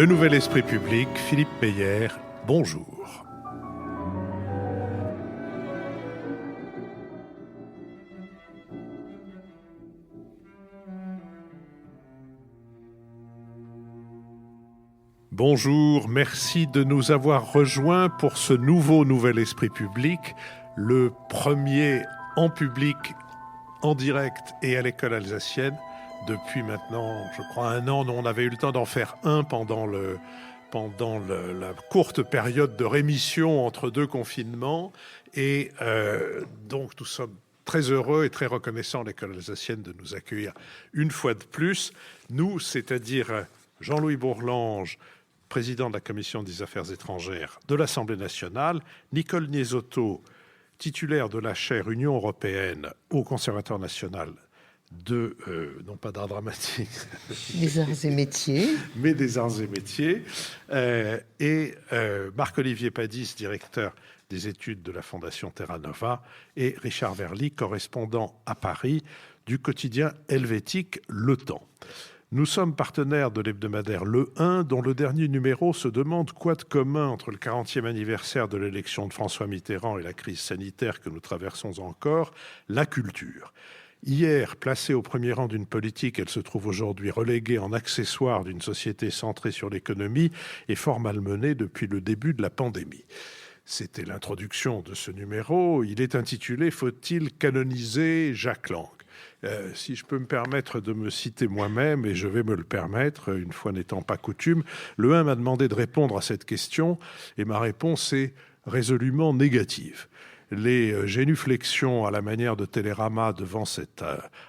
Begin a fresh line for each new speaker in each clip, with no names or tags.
Le Nouvel Esprit Public, Philippe Meyer, bonjour. Bonjour, merci de nous avoir rejoints pour ce nouveau Nouvel Esprit Public, le premier en public, en direct et à l'école alsacienne. Depuis maintenant, je crois, 1 an, on avait eu le temps d'en faire un pendant la courte période de rémission entre 2 confinements. Et donc, nous sommes très heureux et très reconnaissants à l'école alsacienne de nous accueillir une fois de plus. Nous, c'est-à-dire Jean-Louis Bourlange, président de la Commission des Affaires étrangères de l'Assemblée nationale, Nicole Niesotto, titulaire de la chaire Union européenne au Conservatoire national non pas d'art dramatique,
des arts et métiers,
mais des arts et métiers, et Marc-Olivier Padis, directeur des études de la Fondation Terra Nova, et Richard Verly, correspondant à Paris du quotidien helvétique Le Temps. Nous sommes partenaires de l'hebdomadaire Le 1, dont le dernier numéro se demande quoi de commun entre le 40e anniversaire de l'élection de François Mitterrand et la crise sanitaire que nous traversons encore, la culture. Hier, placée au premier rang d'une politique, elle se trouve aujourd'hui reléguée en accessoire d'une société centrée sur l'économie et fort malmenée depuis le début de la pandémie. C'était l'introduction de ce numéro. Il est intitulé « Faut-il canoniser Jack Lang ?» Si je peux me permettre de me citer moi-même, et je vais me le permettre, une fois n'étant pas coutume, le 1 m'a demandé de répondre à cette question, et ma réponse est résolument négative. Les génuflexions à la manière de Télérama devant cette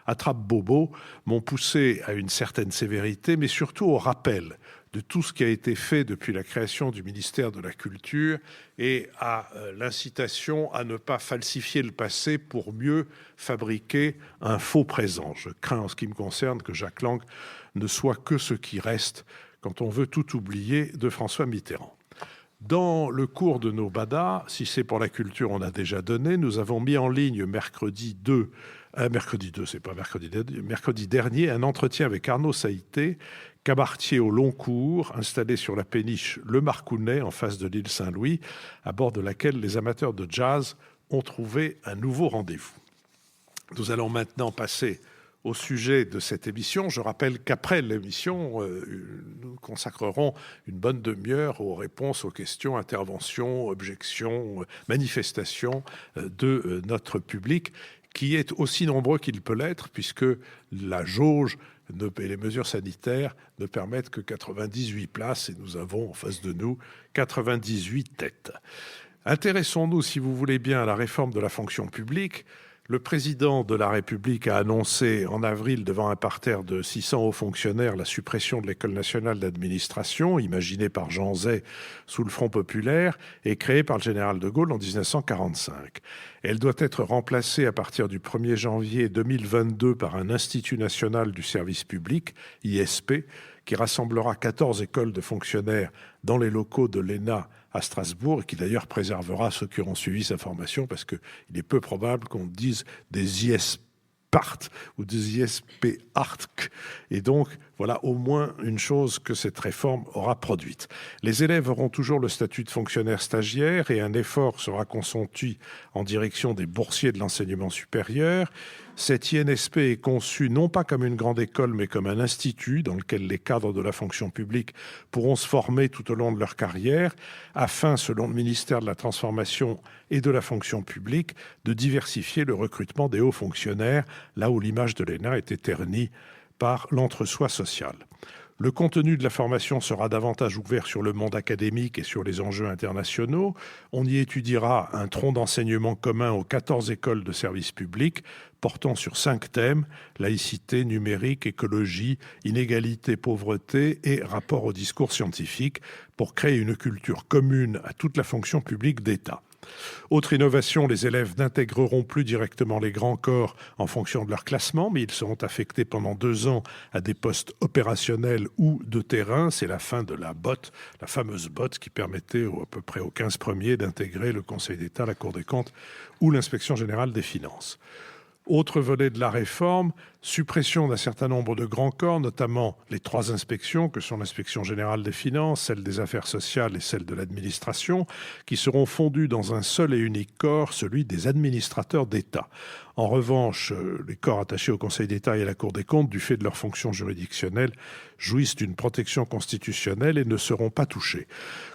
attrape-bobo m'ont poussé à une certaine sévérité, mais surtout au rappel de tout ce qui a été fait depuis la création du ministère de la Culture et à l'incitation à ne pas falsifier le passé pour mieux fabriquer un faux présent. Je crains en ce qui me concerne que Jack Lang ne soit que ce qui reste quand on veut tout oublier de François Mitterrand. Dans le cours de nos badas, si c'est pour la culture, on a déjà donné, nous avons mis en ligne mercredi dernier, un entretien avec Arnaud Saïté, cabaretier au long cours, installé sur la péniche Le Marcounet, en face de l'île Saint-Louis, à bord de laquelle les amateurs de jazz ont trouvé un nouveau rendez-vous. Nous allons maintenant passer au sujet de cette émission. Je rappelle qu'après l'émission, nous consacrerons une bonne demi-heure aux réponses aux questions, interventions, objections, manifestations de notre public, qui est aussi nombreux qu'il peut l'être, puisque la jauge et les mesures sanitaires ne permettent que 98 places, et nous avons en face de nous 98 têtes. Intéressons-nous, si vous voulez bien, à la réforme de la fonction publique. Le président de la République a annoncé en avril devant un parterre de 600 hauts fonctionnaires la suppression de l'École nationale d'administration, imaginée par Jean Zay sous le Front populaire et créée par le général de Gaulle en 1945. Elle doit être remplacée à partir du 1er janvier 2022 par un Institut national du service public, ISP, qui rassemblera 14 écoles de fonctionnaires dans les locaux de l'ENA à Strasbourg, et qui d'ailleurs préservera ceux qui auront suivi sa formation, parce qu'il est peu probable qu'on dise des ISPART ou des ISPART. Et donc, voilà au moins une chose que cette réforme aura produite. Les élèves auront toujours le statut de fonctionnaire stagiaire et un effort sera consenti en direction des boursiers de l'enseignement supérieur. Cette INSP est conçue non pas comme une grande école, mais comme un institut dans lequel les cadres de la fonction publique pourront se former tout au long de leur carrière, afin, selon le ministère de la Transformation et de la fonction publique, de diversifier le recrutement des hauts fonctionnaires, là où l'image de l'ENA était ternie par l'entre-soi social. Le contenu de la formation sera davantage ouvert sur le monde académique et sur les enjeux internationaux. On y étudiera un tronc d'enseignement commun aux 14 écoles de service public, portant sur 5 thèmes, laïcité, numérique, écologie, inégalité, pauvreté et rapport au discours scientifique, pour créer une culture commune à toute la fonction publique d'État. Autre innovation, les élèves n'intégreront plus directement les grands corps en fonction de leur classement, mais ils seront affectés pendant 2 ans à des postes opérationnels ou de terrain. C'est la fin de la BOT, la fameuse BOT qui permettait à peu près aux 15 premiers d'intégrer le Conseil d'État, la Cour des comptes ou l'Inspection générale des finances. Autre volet de la réforme, suppression d'un certain nombre de grands corps, notamment les 3 inspections que sont l'inspection générale des finances, celle des affaires sociales et celle de l'administration, qui seront fondues dans un seul et unique corps, celui des administrateurs d'État. En revanche, les corps attachés au Conseil d'État et à la Cour des comptes, du fait de leur fonction juridictionnelle, jouissent d'une protection constitutionnelle et ne seront pas touchés.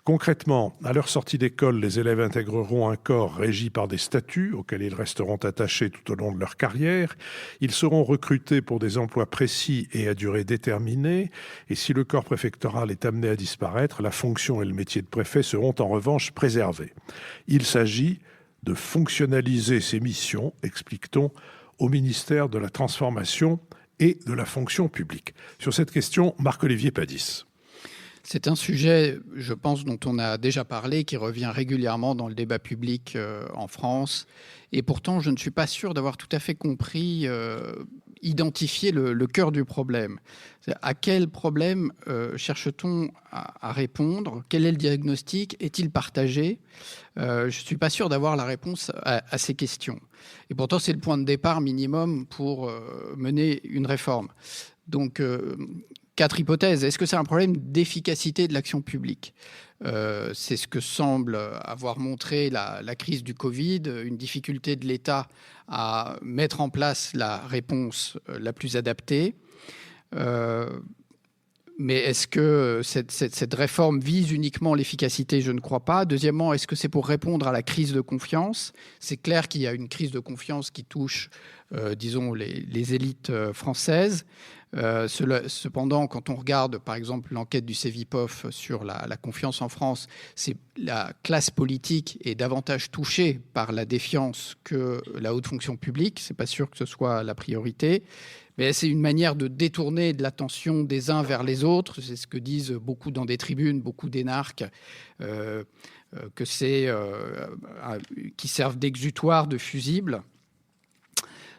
Concrètement, à leur sortie d'école, les élèves intégreront un corps régi par des statuts auxquels ils resteront attachés tout au long de leur carrière. Ils seront recrutés pour des emplois précis et à durée déterminée. Et si le corps préfectoral est amené à disparaître, la fonction et le métier de préfet seront en revanche préservés. Il s'agit de fonctionnaliser ces missions, explique-t-on, au ministère de la Transformation et de la fonction publique. Sur cette question, Marc-Olivier Padis.
C'est un sujet, je pense, dont on a déjà parlé, qui revient régulièrement dans le débat public en France. Et pourtant, je ne suis pas sûr d'avoir tout à fait compris, identifié le cœur du problème. À quel problème cherche-t-on à répondre? Quel est le diagnostic? Est-il partagé? Je ne suis pas sûr d'avoir la réponse à ces questions. Et pourtant, c'est le point de départ minimum pour mener une réforme. Donc, 4 hypothèses. Est-ce que c'est un problème d'efficacité de l'action publique? C'est ce que semble avoir montré la crise du Covid, une difficulté de l'État à mettre en place la réponse la plus adaptée. Mais est-ce que cette réforme vise uniquement l'efficacité? Je ne crois pas. Deuxièmement, est-ce que c'est pour répondre à la crise de confiance? C'est clair qu'il y a une crise de confiance qui touche, disons, les élites françaises. Cependant, quand on regarde, par exemple, l'enquête du Cevipof sur la confiance en France, c'est la classe politique est davantage touchée par la défiance que la haute fonction publique. C'est pas sûr que ce soit la priorité. Mais c'est une manière de détourner de l'attention des uns vers les autres. C'est ce que disent beaucoup dans des tribunes, beaucoup d'énarques, que c'est qui servent d'exutoire, de fusible.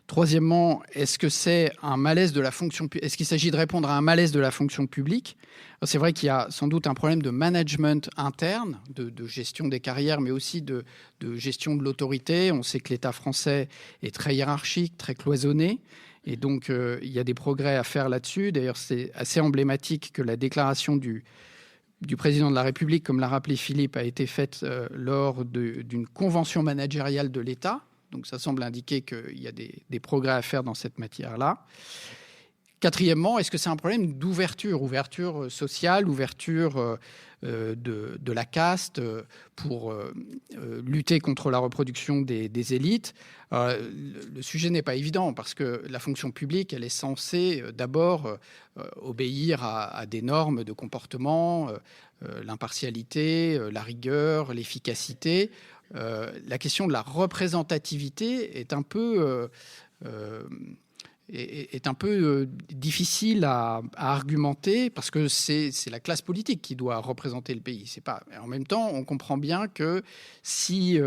Troisièmement, est-ce que c'est un malaise de la fonction publique? Est-ce qu'il s'agit de répondre à un malaise de la fonction publique? C'est vrai qu'il y a sans doute un problème de management interne, de gestion des carrières, mais aussi de gestion de l'autorité. On sait que l'État français est très hiérarchique, très cloisonné. Et donc, il y a des progrès à faire là-dessus. D'ailleurs, c'est assez emblématique que la déclaration du président de la République, comme l'a rappelé Philippe, a été faite lors d'une convention managériale de l'État. Donc ça semble indiquer qu'il y a des progrès à faire dans cette matière-là. Quatrièmement, est-ce que c'est un problème ouverture sociale, ouverture de la caste pour lutter contre la reproduction des élites? Le sujet n'est pas évident parce que la fonction publique, elle est censée d'abord obéir à des normes de comportement, l'impartialité, la rigueur, l'efficacité. La question de la représentativité est un peu difficile à argumenter parce que c'est la classe politique qui doit représenter le pays. C'est pas. En même temps, on comprend bien que si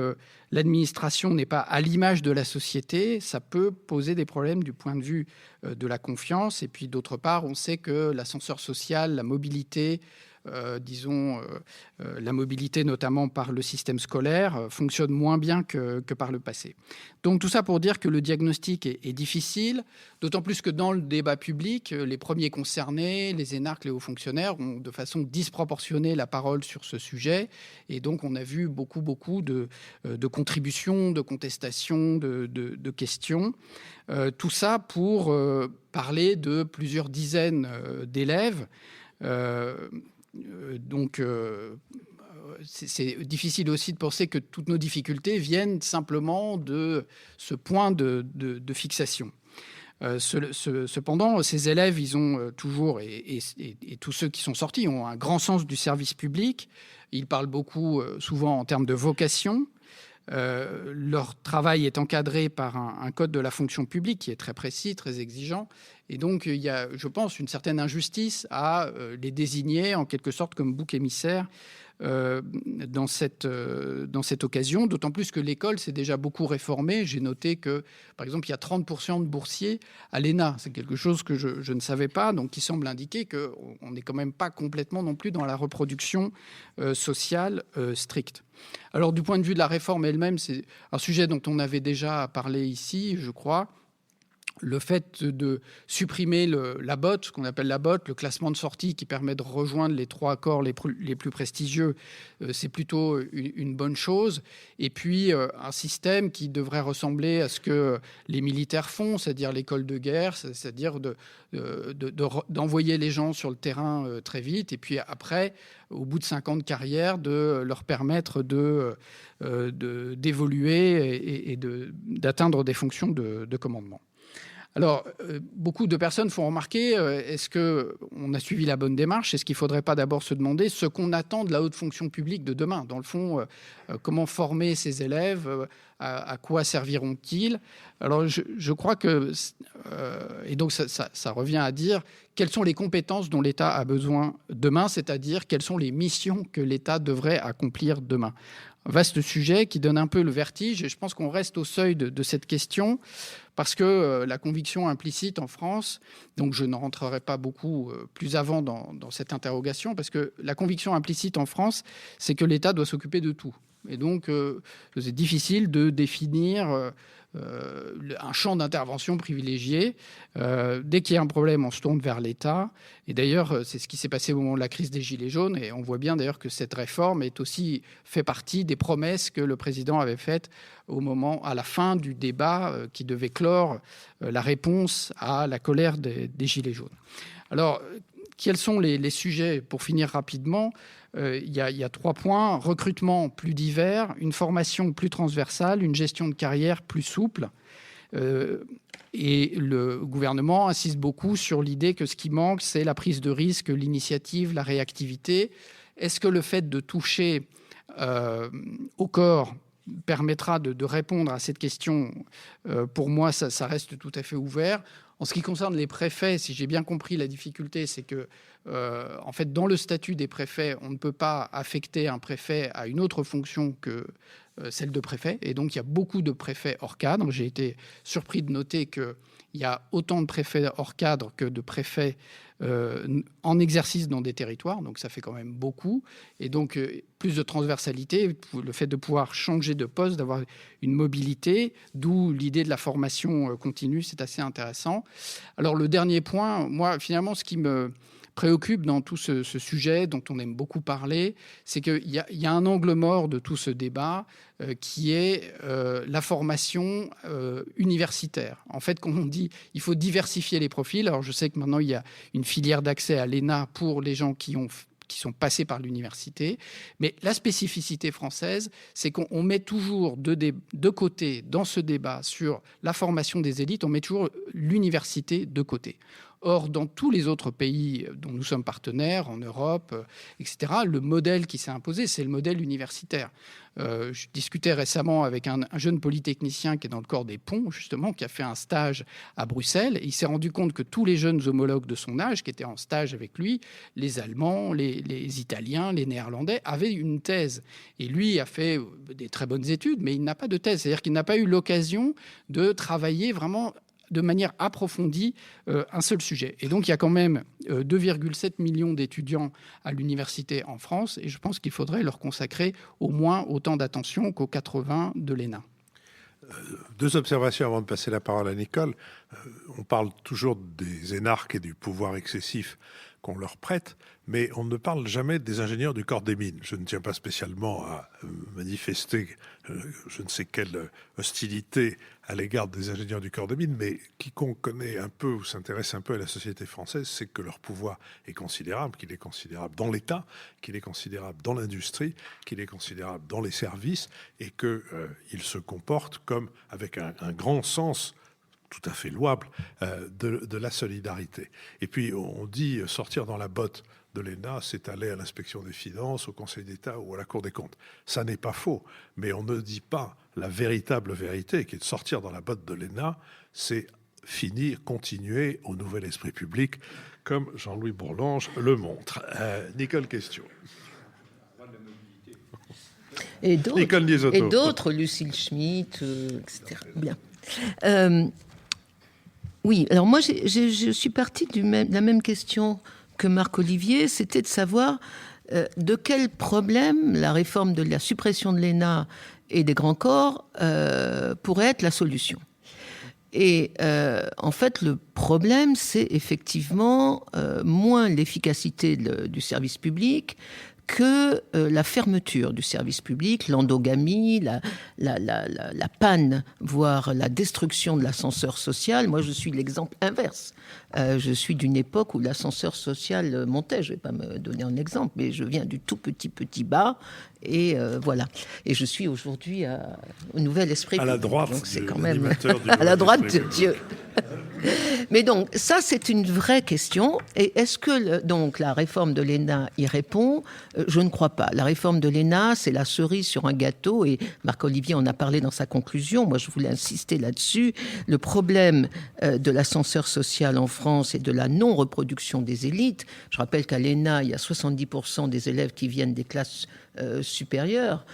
l'administration n'est pas à l'image de la société, ça peut poser des problèmes du point de vue de la confiance. Et puis d'autre part, on sait que l'ascenseur social, la mobilité, la mobilité notamment par le système scolaire fonctionne moins bien que par le passé. Donc tout ça pour dire que le diagnostic est difficile, d'autant plus que dans le débat public, les premiers concernés, les énarques, les hauts fonctionnaires, ont de façon disproportionnée la parole sur ce sujet. Et donc on a vu beaucoup de contributions, de contestations, de questions. Tout ça pour parler de plusieurs dizaines d'élèves. Donc, c'est difficile aussi de penser que toutes nos difficultés viennent simplement de ce point de fixation. Cependant, ces élèves, ils ont toujours, et tous ceux qui sont sortis, ont un grand sens du service public. Ils parlent beaucoup, souvent en termes de vocation. Leur travail est encadré par un code de la fonction publique qui est très précis, très exigeant. Et donc, il y a, je pense, une certaine injustice à les désigner en quelque sorte comme bouc émissaire dans cette occasion, d'autant plus que l'école s'est déjà beaucoup réformée. J'ai noté que, par exemple, il y a 30% de boursiers à l'ENA. C'est quelque chose que je ne savais pas, donc qui semble indiquer qu'on n'est quand même pas complètement non plus dans la reproduction sociale stricte. Alors, du point de vue de la réforme elle-même, c'est un sujet dont on avait déjà parlé ici, je crois. le fait de supprimer la BOT, ce qu'on appelle la BOT, le classement de sortie qui permet de rejoindre les 3 corps les plus prestigieux, c'est plutôt une bonne chose. Et puis, un système qui devrait ressembler à ce que les militaires font, c'est-à-dire l'école de guerre, c'est-à-dire d'envoyer les gens sur le terrain très vite. Et puis après, au bout de 5 ans de carrière, de leur permettre d'évoluer et d'atteindre des fonctions de commandement. Alors, beaucoup de personnes font remarquer, est-ce qu'on a suivi la bonne démarche? Est-ce qu'il ne faudrait pas d'abord se demander ce qu'on attend de la haute fonction publique de demain? Dans le fond, comment former ces élèves? À quoi serviront-ils? Alors, je crois que... et donc, ça revient à dire quelles sont les compétences dont l'État a besoin demain, c'est-à-dire quelles sont les missions que l'État devrait accomplir demain. Vaste sujet qui donne un peu le vertige, et je pense qu'on reste au seuil de cette question, parce que la conviction implicite en France, donc je ne rentrerai pas beaucoup plus avant dans cette interrogation, parce que la conviction implicite en France, c'est que l'État doit s'occuper de tout. Et donc, c'est difficile de définir un champ d'intervention privilégié. Dès qu'il y a un problème, on se tourne vers l'État. Et d'ailleurs, c'est ce qui s'est passé au moment de la crise des Gilets jaunes. Et on voit bien d'ailleurs que cette réforme est aussi fait partie des promesses que le président avait faites à la fin du débat qui devait clore la réponse à la colère des Gilets jaunes. Alors, quels sont les sujets? Pour finir rapidement, il y a 3 points. Recrutement plus divers, une formation plus transversale, une gestion de carrière plus souple. Et le gouvernement insiste beaucoup sur l'idée que ce qui manque, c'est la prise de risque, l'initiative, la réactivité. Est-ce que le fait de toucher au corps permettra de répondre à cette question? Pour moi, ça reste tout à fait ouvert. En ce qui concerne les préfets, si j'ai bien compris, la difficulté, c'est que, en fait, dans le statut des préfets, on ne peut pas affecter un préfet à une autre fonction que celle de préfet. Et donc, il y a beaucoup de préfets hors cadre. J'ai été surpris de noter qu'il y a autant de préfets hors cadre que de préfets en exercice dans des territoires. Donc, ça fait quand même beaucoup. Et donc, plus de transversalité, le fait de pouvoir changer de poste, d'avoir une mobilité, d'où l'idée de la formation continue, c'est assez intéressant. Alors, le dernier point, moi, finalement, ce qui me préoccupe dans tout ce sujet dont on aime beaucoup parler, c'est qu'il y a un angle mort de tout ce débat qui est la formation universitaire. En fait, quand on dit il faut diversifier les profils, alors je sais que maintenant il y a une filière d'accès à l'ENA pour les gens qui sont passés par l'université, mais la spécificité française, c'est qu'on met toujours de côté dans ce débat sur la formation des élites, on met toujours l'université de côté. Or, dans tous les autres pays dont nous sommes partenaires, en Europe, etc., le modèle qui s'est imposé, c'est le modèle universitaire. Je discutais récemment avec un jeune polytechnicien qui est dans le corps des ponts, justement, qui a fait un stage à Bruxelles. Et il s'est rendu compte que tous les jeunes homologues de son âge qui étaient en stage avec lui, les Allemands, les Italiens, les Néerlandais, avaient une thèse. Et lui a fait des très bonnes études, mais il n'a pas de thèse. C'est-à-dire qu'il n'a pas eu l'occasion de travailler vraiment de manière approfondie un seul sujet. Et donc, il y a quand même 2,7 millions d'étudiants à l'université en France, et je pense qu'il faudrait leur consacrer au moins autant d'attention qu'aux 80 de l'ENA.
2 observations avant de passer la parole à Nicole. On parle toujours des énarques et du pouvoir excessif qu'on leur prête, mais on ne parle jamais des ingénieurs du corps des mines. Je ne tiens pas spécialement à manifester je ne sais quelle hostilité à l'égard des ingénieurs du corps des mines, mais quiconque connaît un peu ou s'intéresse un peu à la société française, c'est que leur pouvoir est considérable, qu'il est considérable dans l'État, qu'il est considérable dans l'industrie, qu'il est considérable dans les services, et qu'ils se comportent comme avec un grand sens tout à fait louable de la solidarité. Et puis on dit sortir dans la botte de l'ENA, c'est aller à l'inspection des finances, au Conseil d'État ou à la Cour des comptes. Ça n'est pas faux, mais on ne dit pas la véritable vérité, qui est de sortir dans la botte de l'ENA, c'est finir, continuer au nouvel esprit public, comme Jean-Louis Bourlange le montre. Nicole, question.
Et d'autres, Lucille Schmitt, etc. Bien. Oui, alors moi, je suis partie de la même question que Marc-Olivier, c'était de savoir de quel problème la réforme de la suppression de l'ENA et des grands corps pourrait être la solution. Et en fait, le problème, c'est effectivement moins l'efficacité du service public que la fermeture du service public, l'endogamie, la panne, voire la destruction de l'ascenseur social. Moi, je suis l'exemple inverse. Je suis d'une époque où l'ascenseur social montait. Je ne vais pas me donner un exemple, mais je viens du tout petit bas. Et voilà. Et je suis aujourd'hui au Nouvel Esprit.
À la droite,
donc c'est quand
même
à la droite de Dieu. Mais donc, ça, c'est une vraie question. Et est-ce que donc la réforme de l'ENA y répond ? Je ne crois pas. La réforme de l'ENA, c'est la cerise sur un gâteau. Et Marc-Olivier en a parlé dans sa conclusion. Moi, je voulais insister là-dessus. Le problème de l'ascenseur social en France et de la non-reproduction des élites. Je rappelle qu'à l'ENA, il y a 70% des élèves qui viennent des classes supérieures,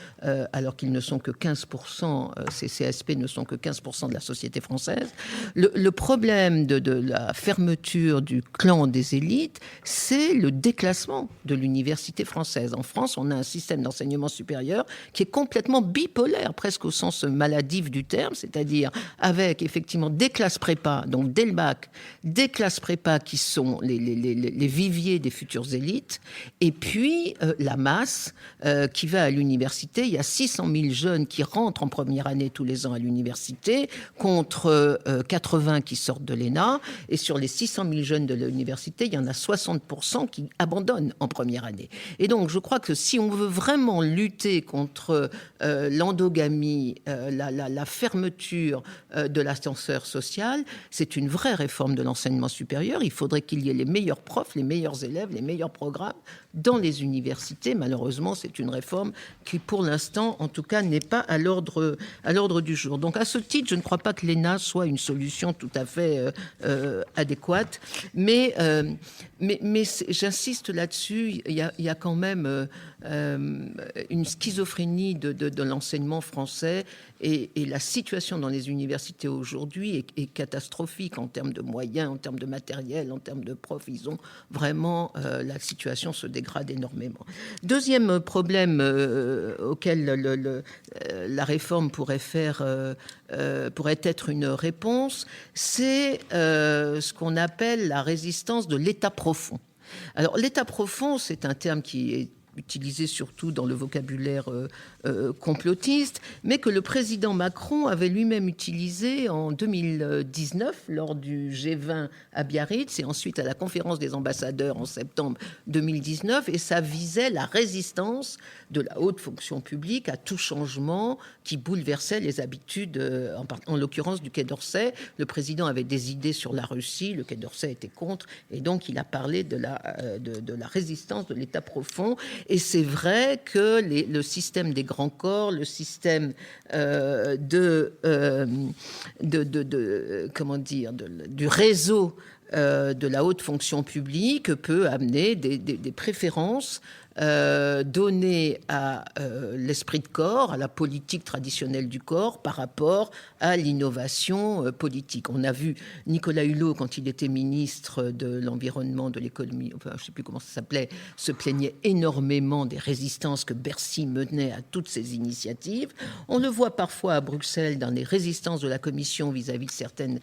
alors qu'ils ne sont que 15%, ces CSP ne sont que 15% de la société française. Le problème de la fermeture du clan des élites, c'est le déclassement de l'université française. En France, on a un système d'enseignement supérieur qui est complètement bipolaire, presque au sens maladif du terme, c'est-à-dire avec effectivement des classes prépa, donc dès le bac, des classes prépa qui sont les viviers des futures élites, et puis la masse qui va à l'université. Il y a 600 000 jeunes qui rentrent en première année tous les ans à l'université, contre 80 qui sortent de l'ENA. Et sur les 600 000 jeunes de l'université, il y en a 60% qui abandonnent en première année. Et donc, je crois que si on veut vraiment lutter contre l'endogamie, la fermeture de l'ascenseur social, c'est une vraie réforme de l'enseignement supérieur. Il faudrait qu'il y ait les meilleurs profs, les meilleurs élèves, les meilleurs programmes dans les universités. Malheureusement, c'est une réforme qui, pour l'instant, en tout cas, n'est pas à l'ordre du jour. Donc, à ce titre, je ne crois pas que l'ENA soit une solution tout à fait adéquate. Mais j'insiste là-dessus, il y a quand même une schizophrénie de l'enseignement français et la situation dans les universités aujourd'hui est catastrophique en termes de moyens, en termes de matériel, en termes de profs. Ils ont vraiment... la situation se dégrade énormément. Deuxième problème auquel la réforme pourrait être une réponse, c'est ce qu'on appelle la résistance de l'État profond. Alors, l'État profond, c'est un terme qui est utilisé surtout dans le vocabulaire complotiste, mais que le président Macron avait lui-même utilisé en 2019 lors du G20 à Biarritz et ensuite à la conférence des ambassadeurs en septembre 2019, et ça visait la résistance de la haute fonction publique à tout changement qui bouleversait les habitudes, en l'occurrence du Quai d'Orsay. Le président avait des idées sur la Russie, le Quai d'Orsay était contre, et donc il a parlé de la résistance de l'État profond. Et c'est vrai que le système des grands corps, le système du réseau de la haute fonction publique peut amener des préférences données à l'esprit de corps, à la politique traditionnelle du corps par rapport à l'innovation politique. On a vu Nicolas Hulot, quand il était ministre de l'Environnement, de l'économie, enfin, je ne sais plus comment ça s'appelait, se plaignait énormément des résistances que Bercy menait à toutes ces initiatives. On le voit parfois à Bruxelles dans les résistances de la Commission vis-à-vis de certaines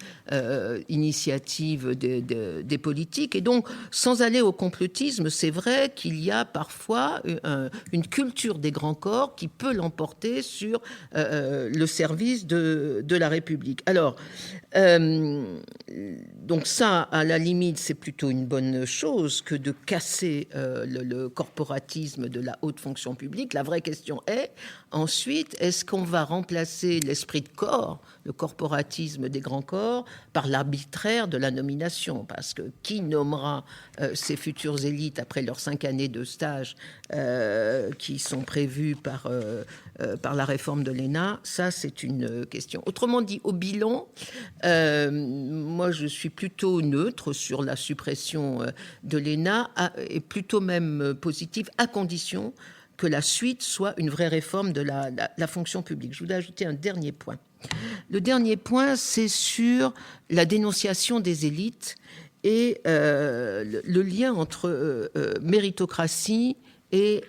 initiatives des politiques. Et donc, sans aller au complotisme, c'est vrai qu'il y a parfois une culture des grands corps qui peut l'emporter sur le service de la République. Alors, donc ça, à la limite, c'est plutôt une bonne chose que de casser le corporatisme de la haute fonction publique. La vraie question est, ensuite, est-ce qu'on va remplacer l'esprit de corps, le corporatisme des grands corps, par l'arbitraire de la nomination? Parce que qui nommera ces futures élites après leurs 5 années de stage qui sont prévues par la réforme de l'ENA? Ça, c'est une question. Autrement dit, au bilan, moi, je suis plutôt neutre sur la suppression de l'ENA et plutôt même positive, à condition que la suite soit une vraie réforme de la fonction publique. Je voudrais ajouter un dernier point. Le dernier point, c'est sur la dénonciation des élites et le lien entre méritocratie et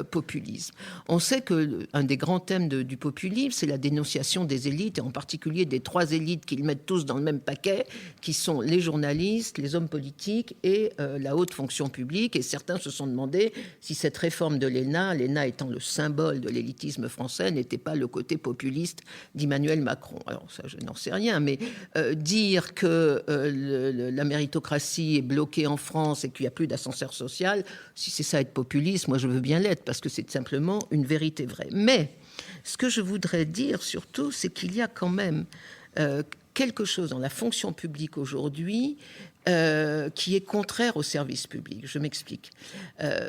populisme. On sait qu'un des grands thèmes du populisme, c'est la dénonciation des élites, et en particulier des 3 élites qu'ils mettent tous dans le même paquet, qui sont les journalistes, les hommes politiques et la haute fonction publique. Et certains se sont demandé si cette réforme de l'ENA étant le symbole de l'élitisme français, n'était pas le côté populiste d'Emmanuel Macron. Alors ça, je n'en sais rien, mais dire que la méritocratie est bloquée en France et qu'il n'y a plus d'ascenseur social, si c'est ça être populiste, moi je veux bien l'être, parce que c'est simplement une vérité vraie. Mais ce que je voudrais dire surtout, c'est qu'il y a quand même quelque chose dans la fonction publique aujourd'hui qui est contraire au service public. Je m'explique.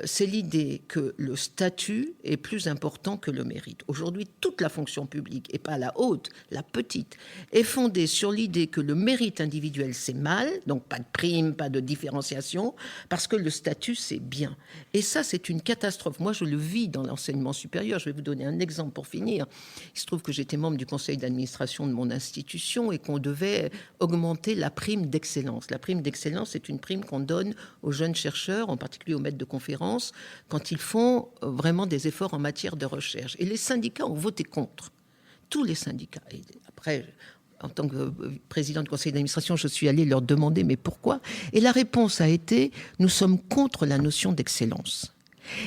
C'est l'idée que le statut est plus important que le mérite. Aujourd'hui, toute la fonction publique, et pas la haute, la petite, est fondée sur l'idée que le mérite individuel, c'est mal, donc pas de prime, pas de différenciation, parce que le statut, c'est bien. Et ça, c'est une catastrophe. Moi, je le vis dans l'enseignement supérieur. Je vais vous donner un exemple pour finir. Il se trouve que j'étais membre du conseil d'administration de mon institution et qu'on devait augmenter la prime d'excellence. La prime d'excellence, c'est une prime qu'on donne aux jeunes chercheurs, en particulier aux maîtres de conférences, quand ils font vraiment des efforts en matière de recherche. Et les syndicats ont voté contre. Tous les syndicats. Et après, en tant que président du conseil d'administration, je suis allée leur demander mais pourquoi ? Et la réponse a été nous sommes contre la notion d'excellence.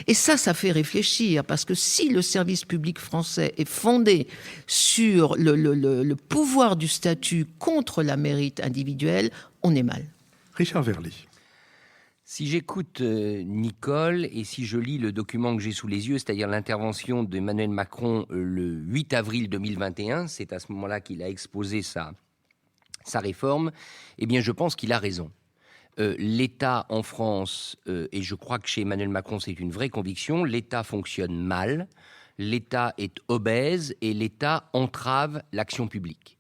Et ça fait réfléchir, parce que si le service public français est fondé sur le pouvoir du statut contre la mérite individuelle, on est mal.
Richard Verly.
Si j'écoute Nicole et si je lis le document que j'ai sous les yeux, c'est-à-dire l'intervention d'Emmanuel Macron le 8 avril 2021, c'est à ce moment-là qu'il a exposé sa réforme, eh bien je pense qu'il a raison. L'État en France, et je crois que chez Emmanuel Macron c'est une vraie conviction, l'État fonctionne mal, l'État est obèse et l'État entrave l'action publique.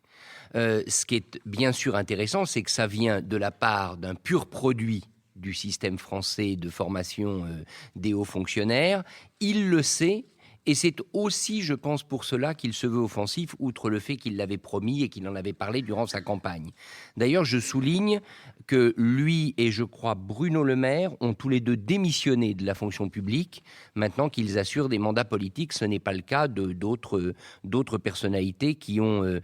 Ce qui est bien sûr intéressant, c'est que ça vient de la part d'un pur produit du système français de formation des hauts fonctionnaires. Il le sait. Et c'est aussi, je pense, pour cela qu'il se veut offensif, outre le fait qu'il l'avait promis et qu'il en avait parlé durant sa campagne. D'ailleurs, je souligne que lui et, je crois, Bruno Le Maire ont tous les deux démissionné de la fonction publique, maintenant qu'ils assurent des mandats politiques. Ce n'est pas le cas d'autres personnalités qui ont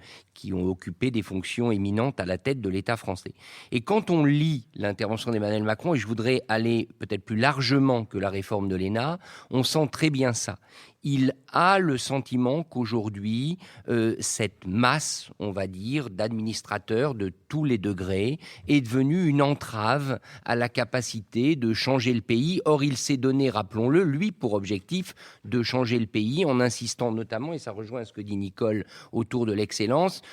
occupé des fonctions éminentes à la tête de l'État français. Et quand on lit l'intervention d'Emmanuel Macron, et je voudrais aller peut-être plus largement que la réforme de l'ENA, on sent très bien ça. Il a le sentiment qu'aujourd'hui, cette masse, on va dire, d'administrateurs de tous les degrés est devenue une entrave à la capacité de changer le pays. Or, il s'est donné, rappelons-le, lui, pour objectif de changer le pays en insistant notamment, et ça rejoint ce que dit Nicole autour de l'excellence,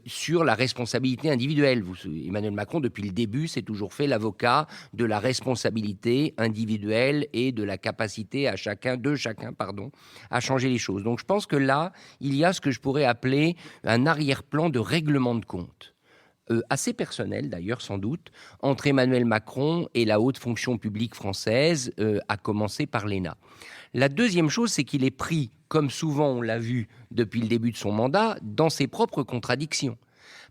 sur la responsabilité individuelle. Emmanuel Macron, depuis le début, s'est toujours fait l'avocat de la responsabilité individuelle et de la capacité de chacun, à changer les choses. Donc je pense que là, il y a ce que je pourrais appeler un arrière-plan de règlement de compte, assez personnel d'ailleurs sans doute, entre Emmanuel Macron et la haute fonction publique française, à commencer par l'ENA. La deuxième chose, c'est qu'il est pris, comme souvent on l'a vu depuis le début de son mandat, dans ses propres contradictions.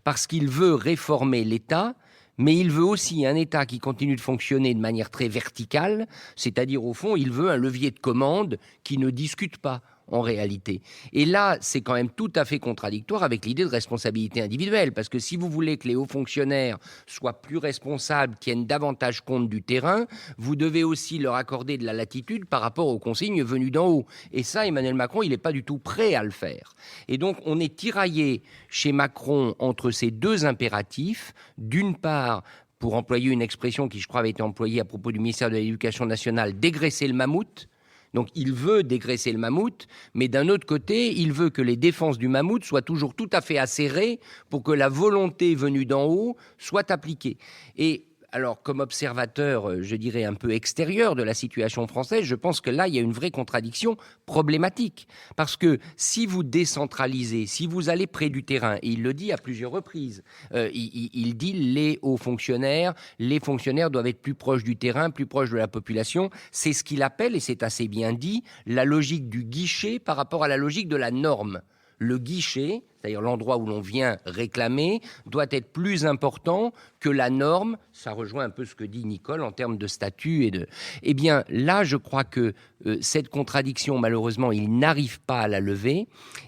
Parce qu'il veut réformer l'État, mais il veut aussi un État qui continue de fonctionner de manière très verticale, c'est-à-dire au fond, il veut un levier de commande qui ne discute pas en réalité. Et là, c'est quand même tout à fait contradictoire avec l'idée de responsabilité individuelle, parce que si vous voulez que les hauts fonctionnaires soient plus responsables, tiennent davantage compte du terrain, vous devez aussi leur accorder de la latitude par rapport aux consignes venues d'en haut. Et ça, Emmanuel Macron, il n'est pas du tout prêt à le faire. Et donc, on est tiraillé chez Macron entre ces deux impératifs. D'une part, pour employer une expression qui, je crois, avait été employée à propos du ministère de l'Éducation nationale, dégraisser le mammouth. Donc il veut dégraisser le mammouth, mais d'un autre côté, il veut que les défenses du mammouth soient toujours tout à fait acérées pour que la volonté venue d'en haut soit appliquée. Et alors, comme observateur, je dirais un peu extérieur de la situation française, je pense que là, il y a une vraie contradiction problématique. Parce que si vous décentralisez, si vous allez près du terrain, et il le dit à plusieurs reprises, il dit les hauts fonctionnaires, les fonctionnaires doivent être plus proches du terrain, plus proches de la population. C'est ce qu'il appelle, et c'est assez bien dit, la logique du guichet par rapport à la logique de la norme. le guichet, c'est-à-dire l'endroit où l'on vient réclamer, doit être plus important que la norme. Ça rejoint un peu ce que dit Nicole en termes de statut et de... Eh bien, là, je crois que cette contradiction, malheureusement, il n'arrive pas à la lever.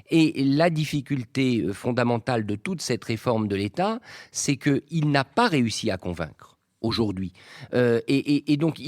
Et la difficulté fondamentale de toute cette réforme de l'État, c'est qu'il n'a pas réussi à convaincre aujourd'hui. Et donc,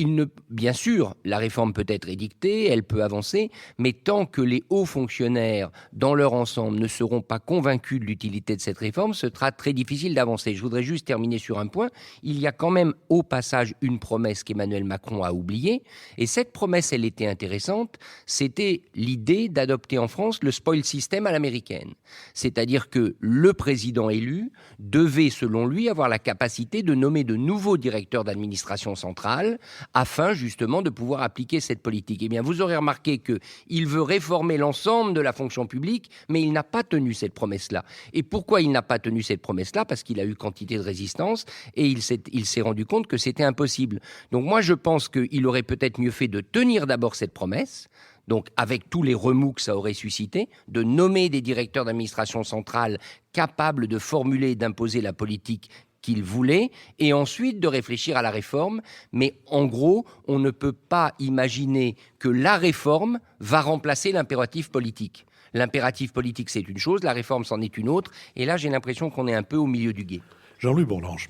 bien sûr, la réforme peut être édictée, elle peut avancer, mais tant que les hauts fonctionnaires, dans leur ensemble, ne seront pas convaincus de l'utilité de cette réforme, ce sera très difficile d'avancer. Je voudrais juste terminer sur un point. Il y a quand même, au passage, une promesse qu'Emmanuel Macron a oubliée, et cette promesse, elle était intéressante, c'était l'idée d'adopter en France le spoil system à l'américaine. C'est-à-dire que le président élu devait, selon lui, avoir la capacité de nommer de nouveaux directeur d'administration centrale, afin justement de pouvoir appliquer cette politique. Eh bien, vous aurez remarqué qu'il veut réformer l'ensemble de la fonction publique, mais il n'a pas tenu cette promesse-là. Et pourquoi il n'a pas tenu cette promesse-là ? Parce qu'il a eu quantité de résistance et il s'est rendu compte que c'était impossible. Donc moi, je pense qu'il aurait peut-être mieux fait de tenir d'abord cette promesse, donc avec tous les remous que ça aurait suscité, de nommer des directeurs d'administration centrale capables de formuler et d'imposer la politique qu'il voulait, et ensuite de réfléchir à la réforme. Mais en gros, on ne peut pas imaginer que la réforme va remplacer l'impératif politique. L'impératif politique, c'est une chose, la réforme, c'en est une autre, et là, j'ai l'impression qu'on est un peu au milieu du gué.
Jean-Louis Bourlanges.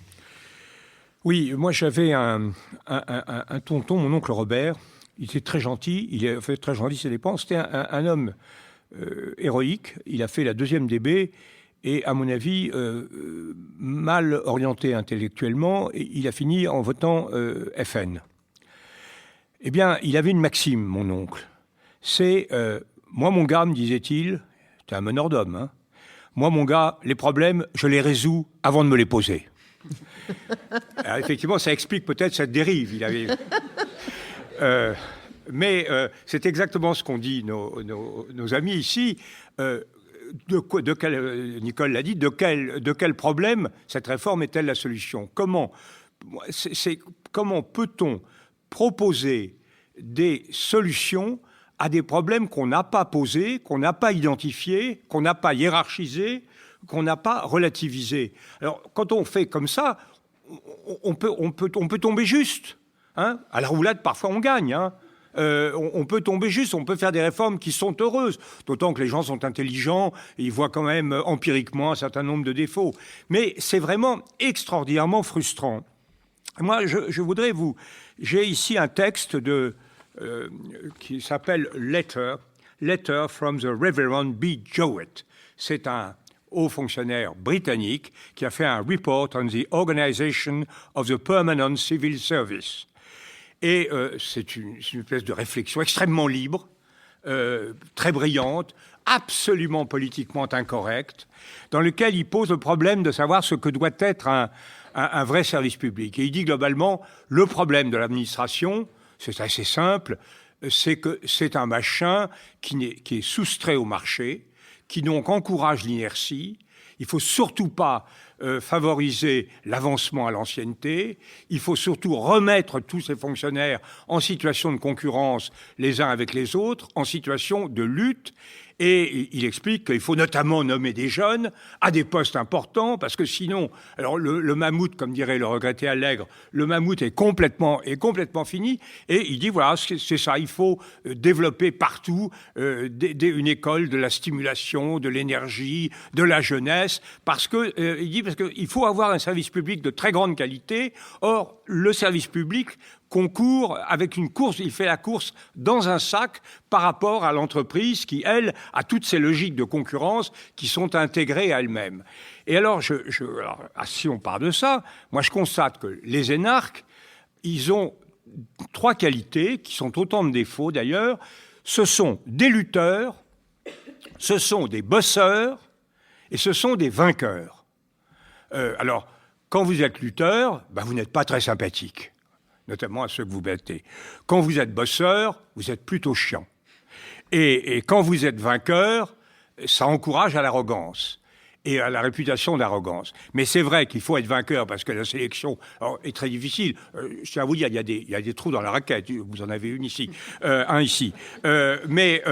Oui, moi j'avais un tonton, mon oncle Robert, il était très gentil, il a fait très gentil ses dépenses, c'était un homme héroïque, il a fait la 2e DB, et à mon avis, mal orienté intellectuellement, il a fini en votant FN. Eh bien, il avait une maxime, mon oncle. C'est, moi mon gars, me disait-il, c'était un meneur d'homme, hein, moi mon gars, les problèmes, je les résous avant de me les poser. Alors, effectivement, ça explique peut-être cette dérive. Mais c'est exactement ce qu'ont dit nos amis ici. Nicole l'a dit, de quel problème cette réforme est-elle la solution ? Comment peut-on proposer des solutions à des problèmes qu'on n'a pas posés, qu'on n'a pas identifiés, qu'on n'a pas hiérarchisés, qu'on n'a pas relativisés ? Alors, quand on fait comme ça, on peut tomber juste. Hein ? À la roulade, parfois, on gagne. Hein ? On peut tomber juste, on peut faire des réformes qui sont heureuses, d'autant que les gens sont intelligents, et ils voient quand même empiriquement un certain nombre de défauts. Mais c'est vraiment extraordinairement frustrant. Moi, je voudrais j'ai ici un texte qui s'appelle Letter from the Reverend B. Jowett. C'est un haut fonctionnaire britannique qui a fait un report on the organization of the permanent civil service. Et c'est une espèce de réflexion extrêmement libre, très brillante, absolument politiquement incorrecte, dans lequel il pose le problème de savoir ce que doit être un vrai service public. Et il dit globalement, le problème de l'administration, c'est assez simple, c'est que c'est un machin qui est soustrait au marché, qui donc encourage l'inertie. Il ne faut surtout pas favoriser l'avancement à l'ancienneté. Il faut surtout remettre tous ces fonctionnaires en situation de concurrence les uns avec les autres, en situation de lutte. Et il explique qu'il faut notamment nommer des jeunes à des postes importants, parce que sinon, alors le mammouth, comme dirait le regretté Allègre, le mammouth est complètement fini. Et il dit, voilà, c'est ça, il faut développer partout une école de la stimulation, de l'énergie, de la jeunesse, parce qu'il faut avoir un service public de très grande qualité. Or, le service public concourt avec une course, il fait la course dans un sac par rapport à l'entreprise qui, elle, a toutes ces logiques de concurrence qui sont intégrées à elle-même. Et alors, si on part de ça, moi je constate que les énarques, ils ont 3 qualités qui sont autant de défauts d'ailleurs. Ce sont des lutteurs, ce sont des bosseurs et ce sont des vainqueurs. Alors, quand vous êtes lutteur, vous n'êtes pas très sympathique, notamment à ceux que vous battez. Quand vous êtes bosseur, vous êtes plutôt chiant. Et quand vous êtes vainqueur, ça encourage à l'arrogance. et a la réputation d'arrogance. Mais c'est vrai qu'il faut être vainqueur parce que la sélection est très difficile. Je tiens à vous dire, il y a des trous dans la raquette. Vous en avez un ici. Mais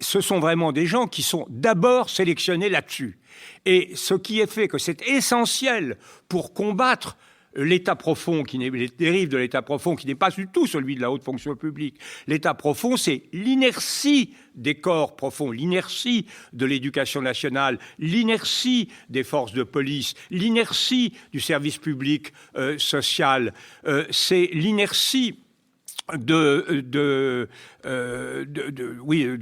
ce sont vraiment des gens qui sont d'abord sélectionnés là-dessus. Et ce qui est fait que c'est essentiel pour combattre l'état profond, les dérives de l'état profond, qui n'est pas du tout celui de la haute fonction publique. L'état profond, c'est l'inertie des corps profonds, l'inertie de l'éducation nationale, l'inertie des forces de police, l'inertie du service public social. C'est l'inertie de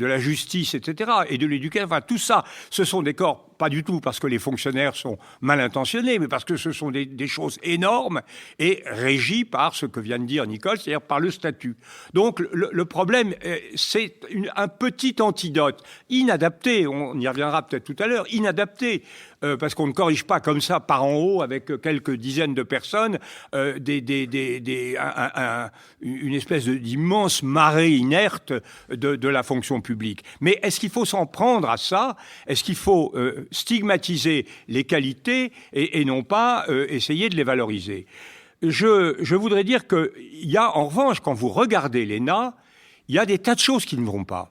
la justice, etc., et de l'éducation. Enfin, tout ça, ce sont des corps, pas du tout parce que les fonctionnaires sont mal intentionnés, mais parce que ce sont des choses énormes et régies par ce que vient de dire Nicole, c'est-à-dire par le statut. Donc, le problème, c'est un petit antidote, inadapté, on y reviendra peut-être tout à l'heure, inadapté, parce qu'on ne corrige pas comme ça par en haut avec quelques dizaines de personnes une espèce d'immense marée inerte de la fonction publique. Mais est-ce qu'il faut s'en prendre à ça? Est-ce qu'il faut stigmatiser les qualités et non pas essayer de les valoriser? Je voudrais dire qu'il y a, en revanche, quand vous regardez l'ENA, il y a des tas de choses qui ne vont pas.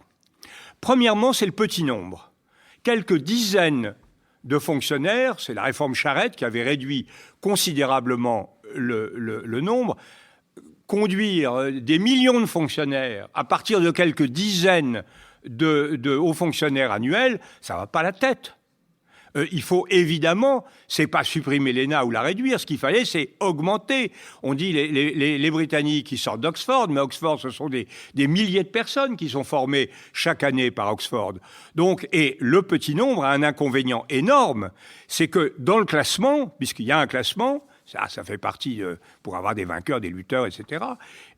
Premièrement, c'est le petit nombre. Quelques dizaines de fonctionnaires, c'est la réforme Charette qui avait réduit considérablement le nombre. Conduire des millions de fonctionnaires à partir de quelques dizaines de hauts fonctionnaires annuels, ça ne va pas la tête. Il faut évidemment, c'est pas supprimer l'ENA ou la réduire, ce qu'il fallait, c'est augmenter. On dit les Britanniques qui sortent d'Oxford, mais Oxford, ce sont des milliers de personnes qui sont formées chaque année par Oxford. Donc, et le petit nombre a un inconvénient énorme, c'est que dans le classement, puisqu'il y a un classement, ça fait partie pour avoir des vainqueurs, des lutteurs, etc.,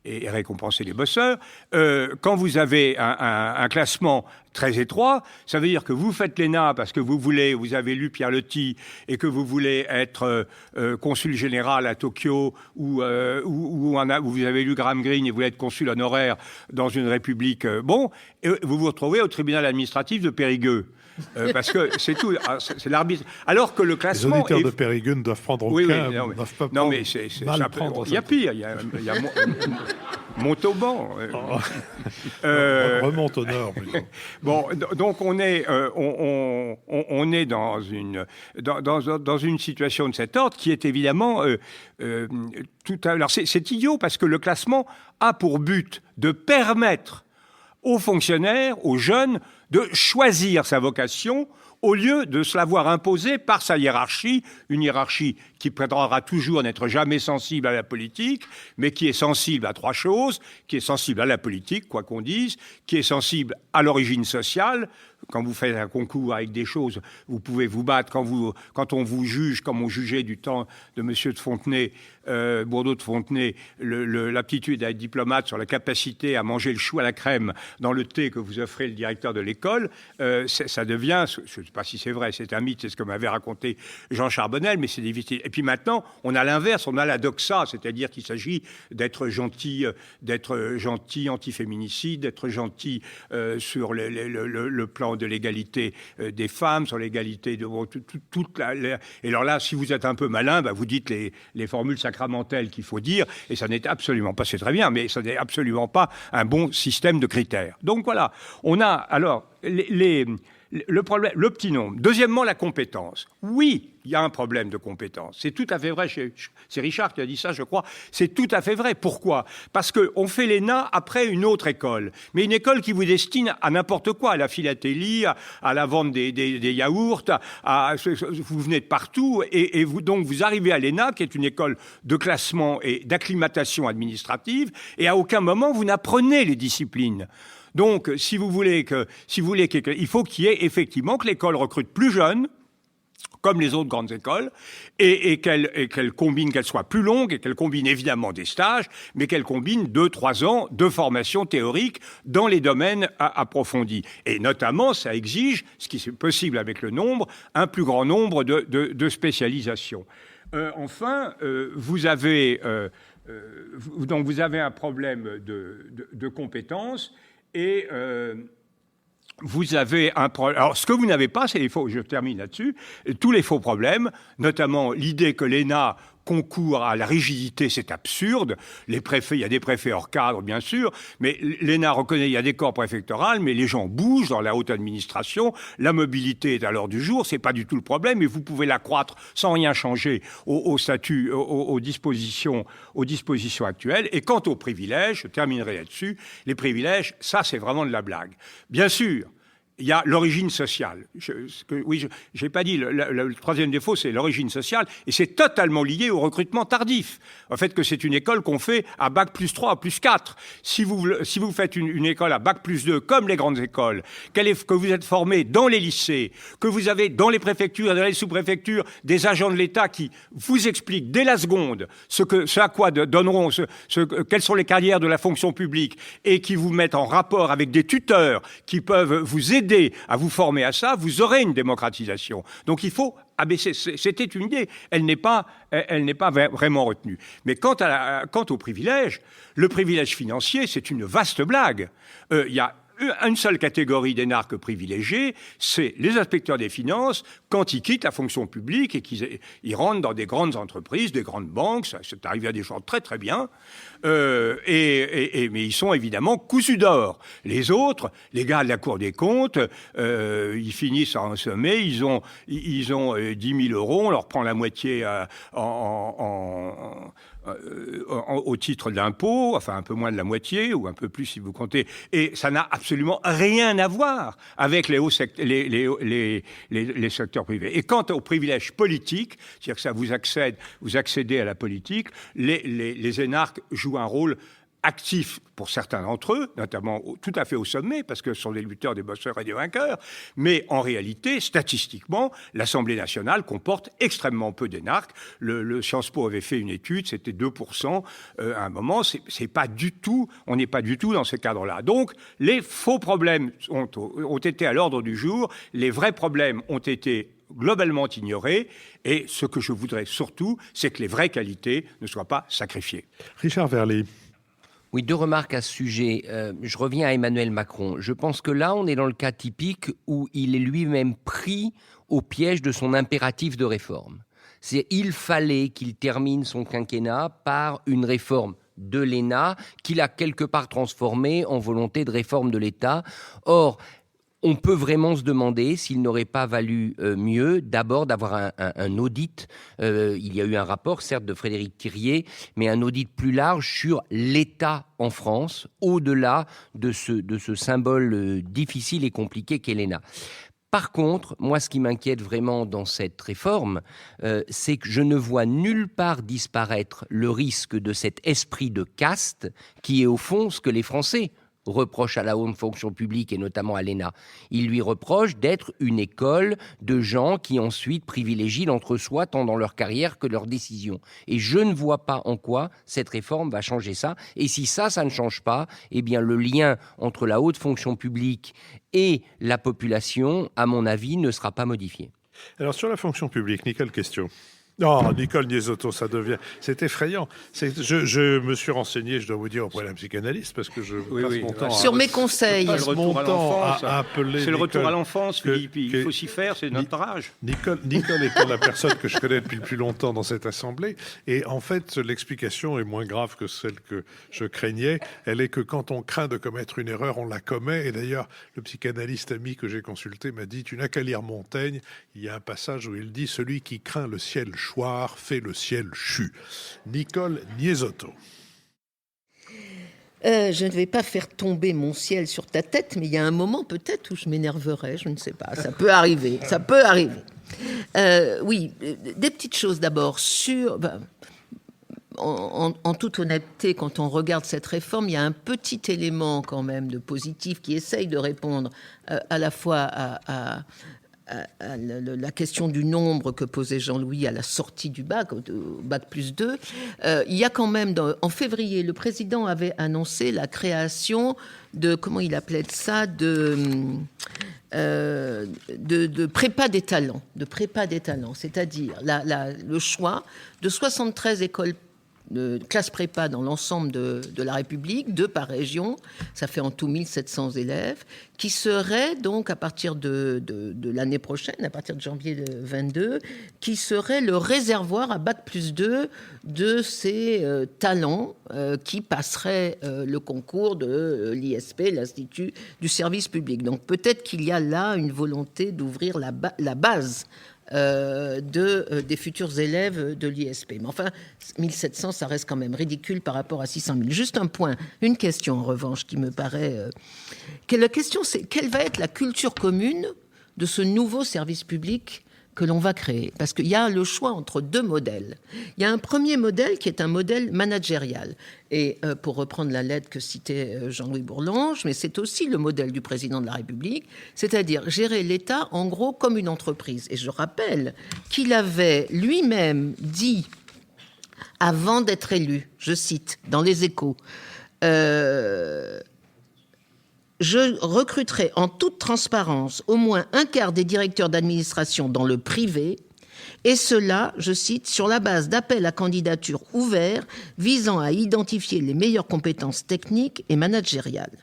et récompenser les bosseurs. Quand vous avez un classement très étroit, ça veut dire que vous faites l'ENA parce que vous avez lu Pierre Loti et que vous voulez être consul général à Tokyo ou vous avez lu Graham Greene et vous voulez être consul honoraire dans une république. Et vous vous retrouvez au tribunal administratif de Périgueux. Parce que c'est tout, c'est l'arbitre. Alors que le classement.
Les auditeurs de Périgueux ne doivent prendre aucun.
Ne doivent pas prendre. Non, mais c'est il y a pire. Il y a Montauban.
Remonte au nord.
Bon, donc on est dans une situation de cet ordre qui est évidemment alors c'est idiot parce que le classement a pour but de permettre aux fonctionnaires, aux jeunes, de choisir sa vocation au lieu de se la voir imposer par sa hiérarchie, une hiérarchie qui prétendra toujours n'être jamais sensible à la politique, mais qui est sensible à trois choses, qui est sensible à la politique, quoi qu'on dise, qui est sensible à l'origine sociale. Quand vous faites un concours avec des choses, vous pouvez vous battre. Quand on vous juge, comme on jugeait du temps de Monsieur de Fontenay, Bourdeau de Fontenay, l'aptitude à être diplomate sur la capacité à manger le chou à la crème dans le thé que vous offrez le directeur de l'école, ça devient, je ne sais pas si c'est vrai, c'est un mythe, c'est ce que m'avait raconté Jean Charbonnel, mais c'est difficile. Et puis maintenant, on a l'inverse, on a la doxa, c'est-à-dire qu'il s'agit d'être gentil anti-féminicide, d'être gentil sur le plan de l'égalité des femmes, sur l'égalité de toute et alors là, si vous êtes un peu malin, vous dites les formules sacramentelles qu'il faut dire, et ça n'est absolument pas, c'est très bien, mais ça n'est absolument pas un bon système de critères. Donc voilà, on a alors le problème, le petit nombre. Deuxièmement, la compétence. Oui, il y a un problème de compétence. C'est tout à fait vrai. C'est Richard qui a dit ça, je crois. C'est tout à fait vrai. Pourquoi? Parce qu'on fait l'ENA après une autre école. Mais une école qui vous destine à n'importe quoi, à la philatélie, à la vente des yaourts, vous venez de partout. Et donc, vous arrivez à l'ENA, qui est une école de classement et d'acclimatation administrative, et à aucun moment, vous n'apprenez les disciplines. Donc, il faut qu'il y ait effectivement que l'école recrute plus jeunes, comme les autres grandes écoles, et qu'elle combine, qu'elle soit plus longue, et qu'elle combine évidemment des stages, mais qu'elle combine 2-3 ans de formation théorique dans les domaines approfondis. Et notamment, ça exige, ce qui est possible avec le nombre, un plus grand nombre de spécialisations. Enfin, vous avez un problème de compétences. Et vous avez un problème. Alors, ce que vous n'avez pas, c'est les faux. Je termine là-dessus. Tous les faux problèmes, notamment l'idée que l'ENA concourt à la rigidité, c'est absurde. Les préfets, il y a des préfets hors cadre, bien sûr, mais l'ENA reconnaît, il y a des corps préfectorales, mais les gens bougent dans la haute administration. La mobilité est à l'heure du jour, c'est pas du tout le problème, et vous pouvez l'accroître sans rien changer au statut, aux dispositions actuelles. Et quant aux privilèges, je terminerai là-dessus, les privilèges, ça, c'est vraiment de la blague. Bien sûr, il y a l'origine sociale. Je n'ai pas dit, le troisième défaut, c'est l'origine sociale, et c'est totalement lié au recrutement tardif. Au fait que c'est une école qu'on fait à bac plus 3, plus 4. Si vous faites une école à bac plus 2, comme les grandes écoles, que vous êtes formé dans les lycées, que vous avez dans les préfectures et dans les sous-préfectures des agents de l'État qui vous expliquent dès la seconde ce à quoi donneront, quelles sont les carrières de la fonction publique, et qui vous mettent en rapport avec des tuteurs qui peuvent vous aider à vous former à ça, vous aurez une démocratisation. Donc il faut abaisser. C'était une idée. Elle n'est pas vraiment retenue. Mais quant au privilège, le privilège financier, c'est une vaste blague. Il y a une seule catégorie d'énarques privilégiés, c'est les inspecteurs des finances quand ils quittent la fonction publique et qu'ils rentrent dans des grandes entreprises, des grandes banques. Ça, c'est arrivé à des gens très très bien. Mais ils sont évidemment cousus d'or. Les autres, les gars de la Cour des comptes, ils finissent en sommet, ils ont 10 000 euros, on leur prend la moitié au titre d'impôt, enfin un peu moins de la moitié, ou un peu plus si vous comptez, et ça n'a absolument rien à voir avec les secteurs privés. Et quant aux privilèges politiques, c'est-à-dire que ça vous accédez à la politique, les énarques jouent un rôle actifs pour certains d'entre eux, notamment tout à fait au sommet, parce que ce sont des lutteurs, des bosseurs et des vainqueurs, mais en réalité, statistiquement, l'Assemblée nationale comporte extrêmement peu d'énarques. Le Sciences Po avait fait une étude, c'était 2%. À un moment, c'est pas du tout, on n'est pas du tout dans ces cadres-là. Donc, les faux problèmes ont été à l'ordre du jour, les vrais problèmes ont été globalement ignorés, et ce que je voudrais surtout, c'est que les vraies qualités ne soient pas sacrifiées.
Richard Verly.
Oui, 2 remarques à ce sujet. Je reviens à Emmanuel Macron. Je pense que là, on est dans le cas typique où il est lui-même pris au piège de son impératif de réforme. Il fallait qu'il termine son quinquennat par une réforme de l'ENA qu'il a quelque part transformée en volonté de réforme de l'État. Or, on peut vraiment se demander s'il n'aurait pas valu mieux d'abord d'avoir un audit. Il y a eu un rapport, certes, de Frédéric Thiriet, mais un audit plus large sur l'État en France, au-delà de ce symbole difficile et compliqué qu'est l'ENA. Par contre, moi, ce qui m'inquiète vraiment dans cette réforme, c'est que je ne vois nulle part disparaître le risque de cet esprit de caste qui est au fond ce que les Français reproche à la haute fonction publique et notamment à l'ENA. Il lui reproche d'être une école de gens qui ensuite privilégient l'entre-soi tant dans leur carrière que leurs décisions. Et je ne vois pas en quoi cette réforme va changer ça. Et si ça ne change pas, eh bien le lien entre la haute fonction publique et la population, à mon avis, ne sera pas modifié.
Alors sur la fonction publique, Nicole, question. Non, Nicole Niesotto, ça devient... C'est effrayant. Je me suis renseigné, je dois vous dire, auprès d'un psychanalyste, parce que je passe mon temps...
Sur mes conseils.
C'est le retour à l'enfance.
C'est
le retour à l'enfance, Philippe. Il faut s'y faire, c'est notre âge.
Nicole étant la personne que je connais depuis le plus longtemps dans cette assemblée. Et en fait, l'explication est moins grave que celle que je craignais. Elle est que quand on craint de commettre une erreur, on la commet. Et d'ailleurs, le psychanalyste ami que j'ai consulté m'a dit « Tu n'as qu'à lire Montaigne. Il y a un passage où il dit « Celui qui craint le ciel choir fait le ciel chu ». Nicole Niesotto.
Je ne vais pas faire tomber mon ciel sur ta tête, mais il y a un moment peut-être où je m'énerverai, je ne sais pas, ça peut arriver, ça peut arriver. Oui, des petites choses d'abord sur... En toute honnêteté, quand on regarde cette réforme, il y a un petit élément quand même de positif qui essaye de répondre à la fois à la question du nombre que posait Jean-Louis à la sortie du bac, au bac plus 2, il y a quand même, en février, le président avait annoncé la création de, comment il appelait ça, de prépa des talents, c'est-à-dire le choix de 73 écoles classes prépa dans l'ensemble de la République, 2 par région, ça fait en tout 1700 élèves, qui seraient donc à partir de l'année prochaine, à partir de janvier 2022, qui serait le réservoir à Bac+2 de ces talents qui passeraient le concours de l'ISP, l'Institut du service public. Donc peut-être qu'il y a là une volonté d'ouvrir la base des futurs élèves de l'ISP. Mais enfin, 1700, ça reste quand même ridicule par rapport à 600 000. Juste un point, une question en revanche qui me paraît... La question, c'est quelle va être la culture commune de ce nouveau service public que l'on va créer. Parce qu'il y a le choix entre 2 modèles. Il y a un premier modèle qui est un modèle managérial. Et pour reprendre la lettre que citait Jean-Louis Bourlange, mais c'est aussi le modèle du président de la République, c'est-à-dire gérer l'État en gros comme une entreprise. Et je rappelle qu'il avait lui-même dit, avant d'être élu, je cite, dans Les Échos, je recruterai en toute transparence au moins un quart des directeurs d'administration dans le privé, et cela, je cite, sur la base d'appels à candidature ouverts visant à identifier les meilleures compétences techniques et managériales.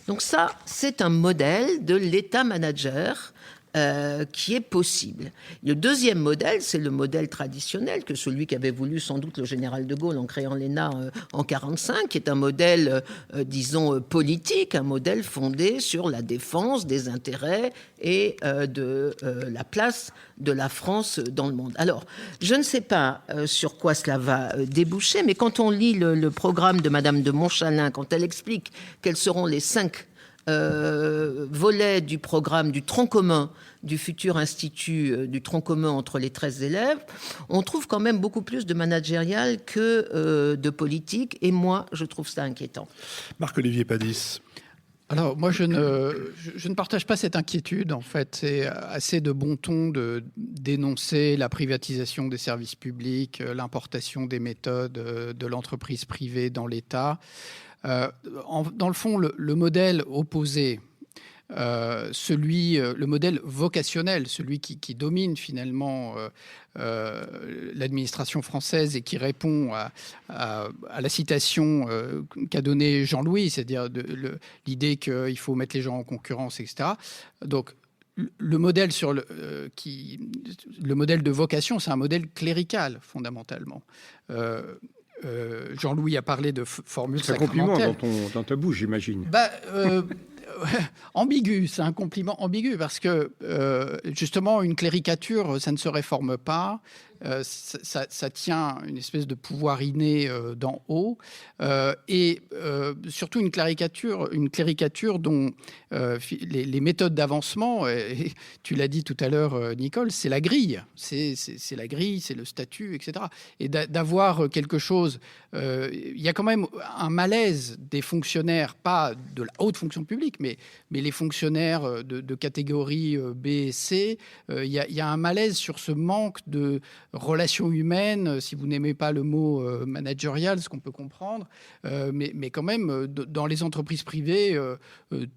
Donc ça, c'est un modèle de l'État manager qui est possible. Le deuxième modèle, c'est le modèle traditionnel que celui qu'avait voulu sans doute le général de Gaulle en créant l'ENA en 1945, qui est un modèle, disons, politique, un modèle fondé sur la défense des intérêts et de la place de la France dans le monde. Alors, je ne sais pas sur quoi cela va déboucher, mais quand on lit le programme de Madame de Montchalin, quand elle explique quels seront les 5 volets du programme, du tronc commun, du futur institut, du tronc commun entre les 13 élèves, on trouve quand même beaucoup plus de managérial que de politique, et moi, je trouve ça inquiétant.
Marc-Olivier Padis.
Alors, moi, je ne partage pas cette inquiétude. En fait, c'est assez de bon ton de dénoncer la privatisation des services publics, l'importation des méthodes de l'entreprise privée dans l'État. Dans le fond, le modèle opposé, le modèle vocationnel, celui qui domine finalement l'administration française et qui répond à la citation qu'a donnée Jean-Louis, c'est-à-dire l'idée qu'il faut mettre les gens en concurrence, etc. Donc, le modèle le modèle de vocation, c'est un modèle clérical fondamentalement. Jean-Louis a parlé de formule sacramentelle.
C'est un compliment dans ta bouche, j'imagine.
Ambigu, c'est un compliment ambigu parce que justement une cléricature, ça ne se réforme pas. Ça tient une espèce de pouvoir inné d'en haut et surtout une cléricature dont les méthodes d'avancement, et tu l'as dit tout à l'heure Nicole, c'est la grille, c'est la grille, c'est le statut, etc. Et d'avoir quelque chose, il y a quand même un malaise des fonctionnaires, pas de la haute fonction publique, mais les fonctionnaires de catégorie B et C, il y a un malaise sur ce manque de relations humaines, si vous n'aimez pas le mot managérial, ce qu'on peut comprendre, mais quand même, dans les entreprises privées,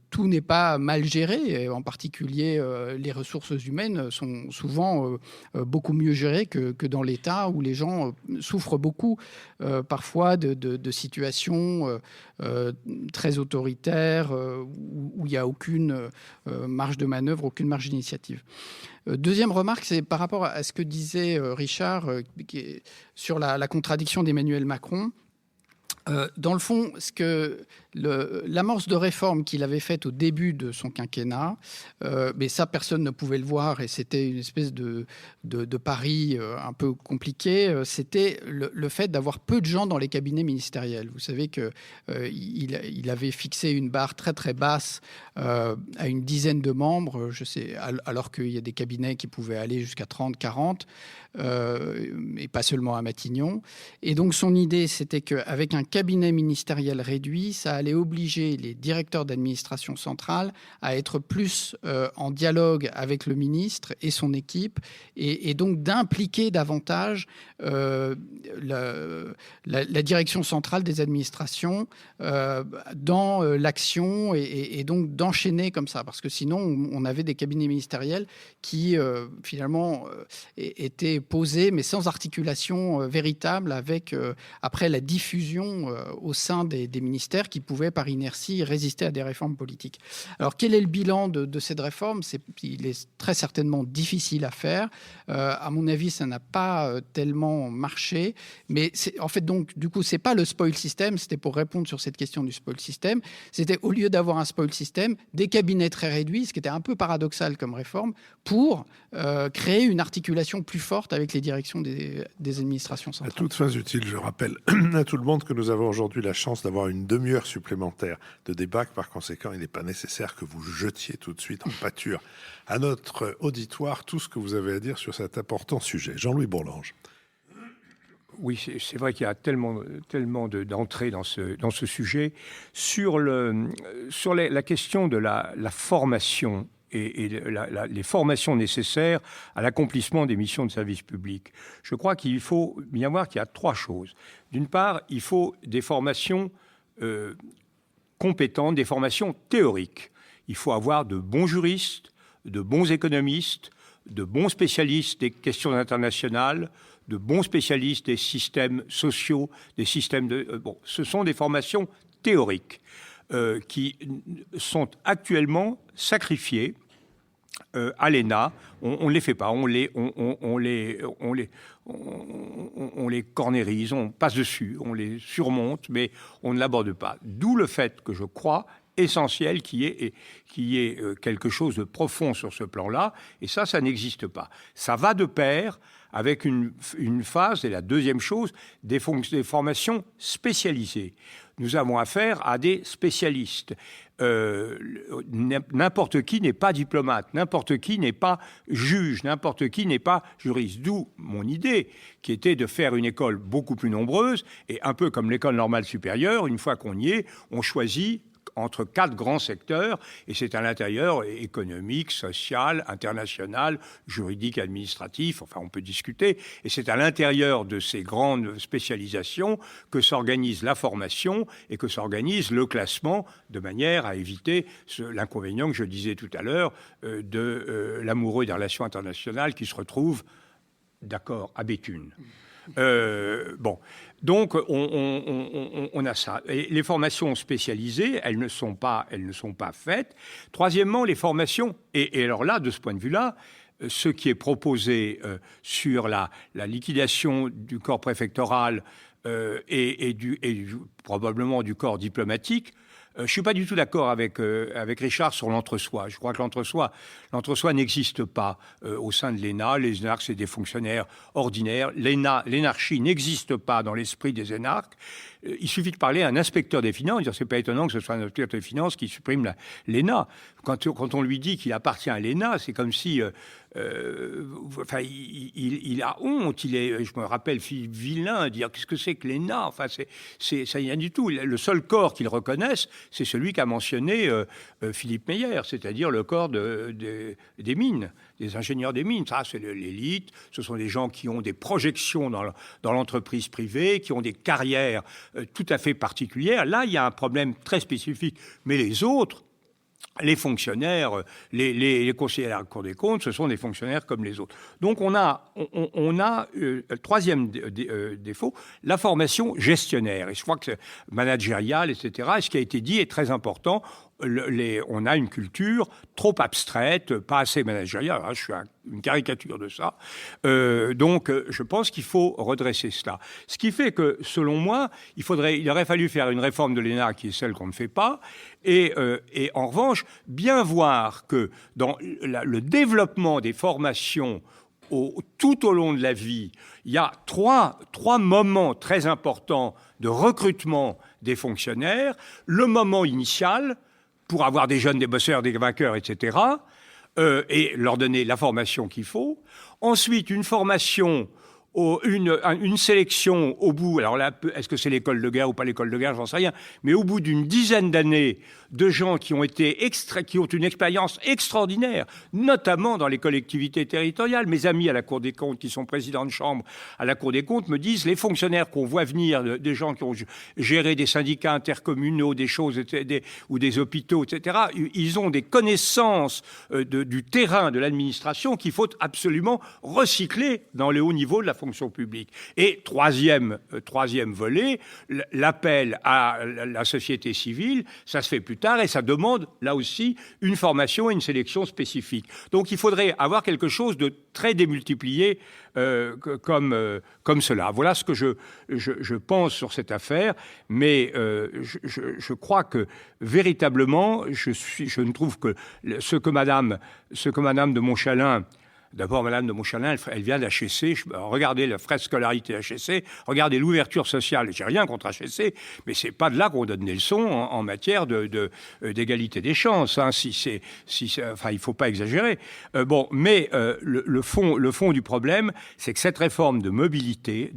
tout n'est pas mal géré, et en particulier les ressources humaines sont souvent beaucoup mieux gérées que dans l'État, où les gens souffrent beaucoup parfois de situations très autoritaires, où il n'y a aucune marge de manœuvre, aucune marge d'initiative. Deuxième remarque, c'est par rapport à ce que disait Richard sur la contradiction d'Emmanuel Macron. Dans le fond, l'amorce de réforme qu'il avait faite au début de son quinquennat, mais ça, personne ne pouvait le voir et c'était une espèce de pari un peu compliqué, c'était le fait d'avoir peu de gens dans les cabinets ministériels. Vous savez qu'il avait fixé une barre très très basse à une dizaine de membres, alors qu'il y a des cabinets qui pouvaient aller jusqu'à 30, 40, et pas seulement à Matignon. Et donc son idée, c'était qu'avec un cabinet ministériel réduit, ça allait obliger les directeurs d'administration centrale à être plus en dialogue avec le ministre et son équipe, et donc d'impliquer davantage la direction centrale des administrations dans l'action, et donc d'enchaîner comme ça, parce que sinon on avait des cabinets ministériels qui finalement étaient posés mais sans articulation véritable avec après la diffusion au sein des ministères qui pouvaient par inertie résister à des réformes politiques. Alors quel est le bilan de cette réforme ? Il est très certainement difficile à faire. À mon avis, ça n'a pas tellement marché, mais en fait donc du coup c'est pas le spoil system. C'était pour répondre sur cette question du spoil system. C'était au lieu d'avoir un spoil system, des cabinets très réduits, ce qui était un peu paradoxal comme réforme, pour créer une articulation plus forte avec les directions des administrations centrales.
À toutes fins utiles, je rappelle à tout le monde que nous avons aujourd'hui la chance d'avoir une demi-heure supplémentaire de débat. Par conséquent, il n'est pas nécessaire que vous jetiez tout de suite en pâture à notre auditoire tout ce que vous avez à dire sur cet important sujet. Jean-Louis Bourlange.
Oui, c'est vrai qu'il y a tellement d'entrées dans ce sujet. Sur la question de la formation et les formations nécessaires à l'accomplissement des missions de service public, je crois qu'il faut bien voir qu'il y a trois choses. D'une part, il faut des formations compétentes, des formations théoriques. Il faut avoir de bons juristes, de bons économistes, de bons spécialistes des questions internationales, de bons spécialistes des systèmes sociaux, des systèmes de... ce sont des formations théoriques qui sont actuellement sacrifiées à l'ENA. On ne les fait pas, on les cornérise, on passe dessus, on les surmonte, mais on ne l'aborde pas. D'où le fait que je crois essentiel qui est quelque chose de profond sur ce plan-là, et ça n'existe pas. Ça va de pair avec une phase, et la deuxième chose, des formations spécialisées. Nous avons affaire à des spécialistes. N'importe qui n'est pas diplomate, n'importe qui n'est pas juge, n'importe qui n'est pas juriste. D'où mon idée, qui était de faire une école beaucoup plus nombreuse, et un peu comme l'école normale supérieure, une fois qu'on y est, on choisit entre 4 grands secteurs, et c'est à l'intérieur économique, social, international, juridique, administratif, enfin on peut discuter, et c'est à l'intérieur de ces grandes spécialisations que s'organise la formation et que s'organise le classement, de manière à éviter l'inconvénient que je disais tout à l'heure de l'amoureux des relations internationales qui se retrouve, d'accord, à Béthune. Donc on a ça. Et les formations spécialisées, elles ne sont pas faites. Troisièmement, les formations, et alors là, de ce point de vue-là, ce qui est proposé sur la liquidation du corps préfectoral et probablement du corps diplomatique, je ne suis pas du tout d'accord avec Richard sur l'entre-soi. Je crois que l'entre-soi n'existe pas au sein de l'ENA. Les énarques, c'est des fonctionnaires ordinaires. L'énarchie n'existe pas dans l'esprit des énarques. Il suffit de parler à un inspecteur des finances, dire c'est pas étonnant que ce soit un inspecteur des finances qui supprime l'ENA. Quand on lui dit qu'il appartient à l'ENA, c'est comme si... il a honte. Je me rappelle Philippe Villain dire qu'est-ce que c'est que l'ENA. Enfin, c'est rien du tout. Le seul corps qu'ils reconnaissent, c'est celui qu'a mentionné Philippe Meyer, c'est-à-dire le corps des mines, des ingénieurs des mines. Ça, c'est l'élite. Ce sont des gens qui ont des projections dans l'entreprise privée, qui ont des carrières tout à fait particulières. Là, il y a un problème très spécifique. Mais les autres, les fonctionnaires, les conseillers à la Cour des comptes, ce sont des fonctionnaires comme les autres. Donc on a le troisième défaut, la formation gestionnaire. Et je crois que managériale, etc. Et ce qui a été dit est très important. On a une culture trop abstraite, pas assez managériale. Je suis une caricature de ça. Donc, je pense qu'il faut redresser cela. Ce qui fait que, selon moi, il aurait fallu faire une réforme de l'ENA qui est celle qu'on ne fait pas. Et en revanche, bien voir que dans le développement des formations tout au long de la vie, il y a trois moments très importants de recrutement des fonctionnaires. Le moment initial, pour avoir des jeunes, des bosseurs, des vainqueurs, etc., et leur donner la formation qu'il faut. Ensuite, une formation une sélection au bout, alors là, est-ce que c'est l'école de guerre ou pas l'école de guerre, j'en sais rien, mais au bout d'une dizaine d'années de gens qui ont une expérience extraordinaire, notamment dans les collectivités territoriales. Mes amis à la Cour des comptes, qui sont présidents de chambre à la Cour des comptes, me disent, les fonctionnaires qu'on voit venir, des gens qui ont géré des syndicats intercommunaux, des choses, ou des hôpitaux, etc., ils ont des connaissances du terrain de l'administration qu'il faut absolument recycler dans le haut niveau de la fonction publique. Et troisième volet, l'appel à la société civile, ça se fait plus tard et ça demande, là aussi, une formation et une sélection spécifique. Donc il faudrait avoir quelque chose de très démultiplié comme cela. Voilà ce que je pense sur cette affaire, mais je crois que véritablement, je ne trouve que ce que Madame de Montchalin. D'abord, Madame de Montchalin, elle vient d'HEC. Regardez la frais de scolarité HEC, regardez l'ouverture sociale. J'ai rien contre HEC, mais c'est pas de là qu'on donne des leçons en matière d'égalité des chances. Hein, enfin, il faut pas exagérer. Mais le fond du problème, c'est que cette réforme de mobilité,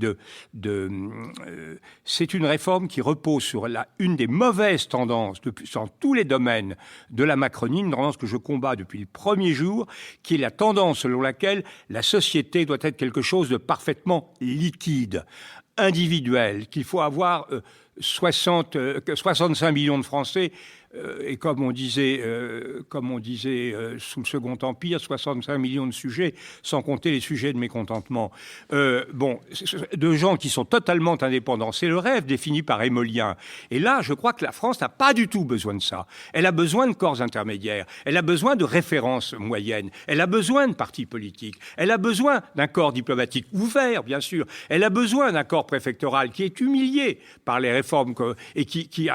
c'est une réforme qui repose sur une des mauvaises tendances dans tous les domaines de la Macronie, une tendance que je combats depuis le premier jour, qui est la tendance selon laquelle la société doit être quelque chose de parfaitement liquide, individuel, qu'il faut avoir 65 millions de Français, et comme on disait sous le Second Empire, 65 millions de sujets, sans compter les sujets de mécontentement. De gens qui sont totalement indépendants. C'est le rêve défini par Émolien. Et là, je crois que la France n'a pas du tout besoin de ça. Elle a besoin de corps intermédiaires. Elle a besoin de références moyennes. Elle a besoin de partis politiques. Elle a besoin d'un corps diplomatique ouvert, bien sûr. Elle a besoin d'un corps préfectoral qui est humilié par les réformes et qui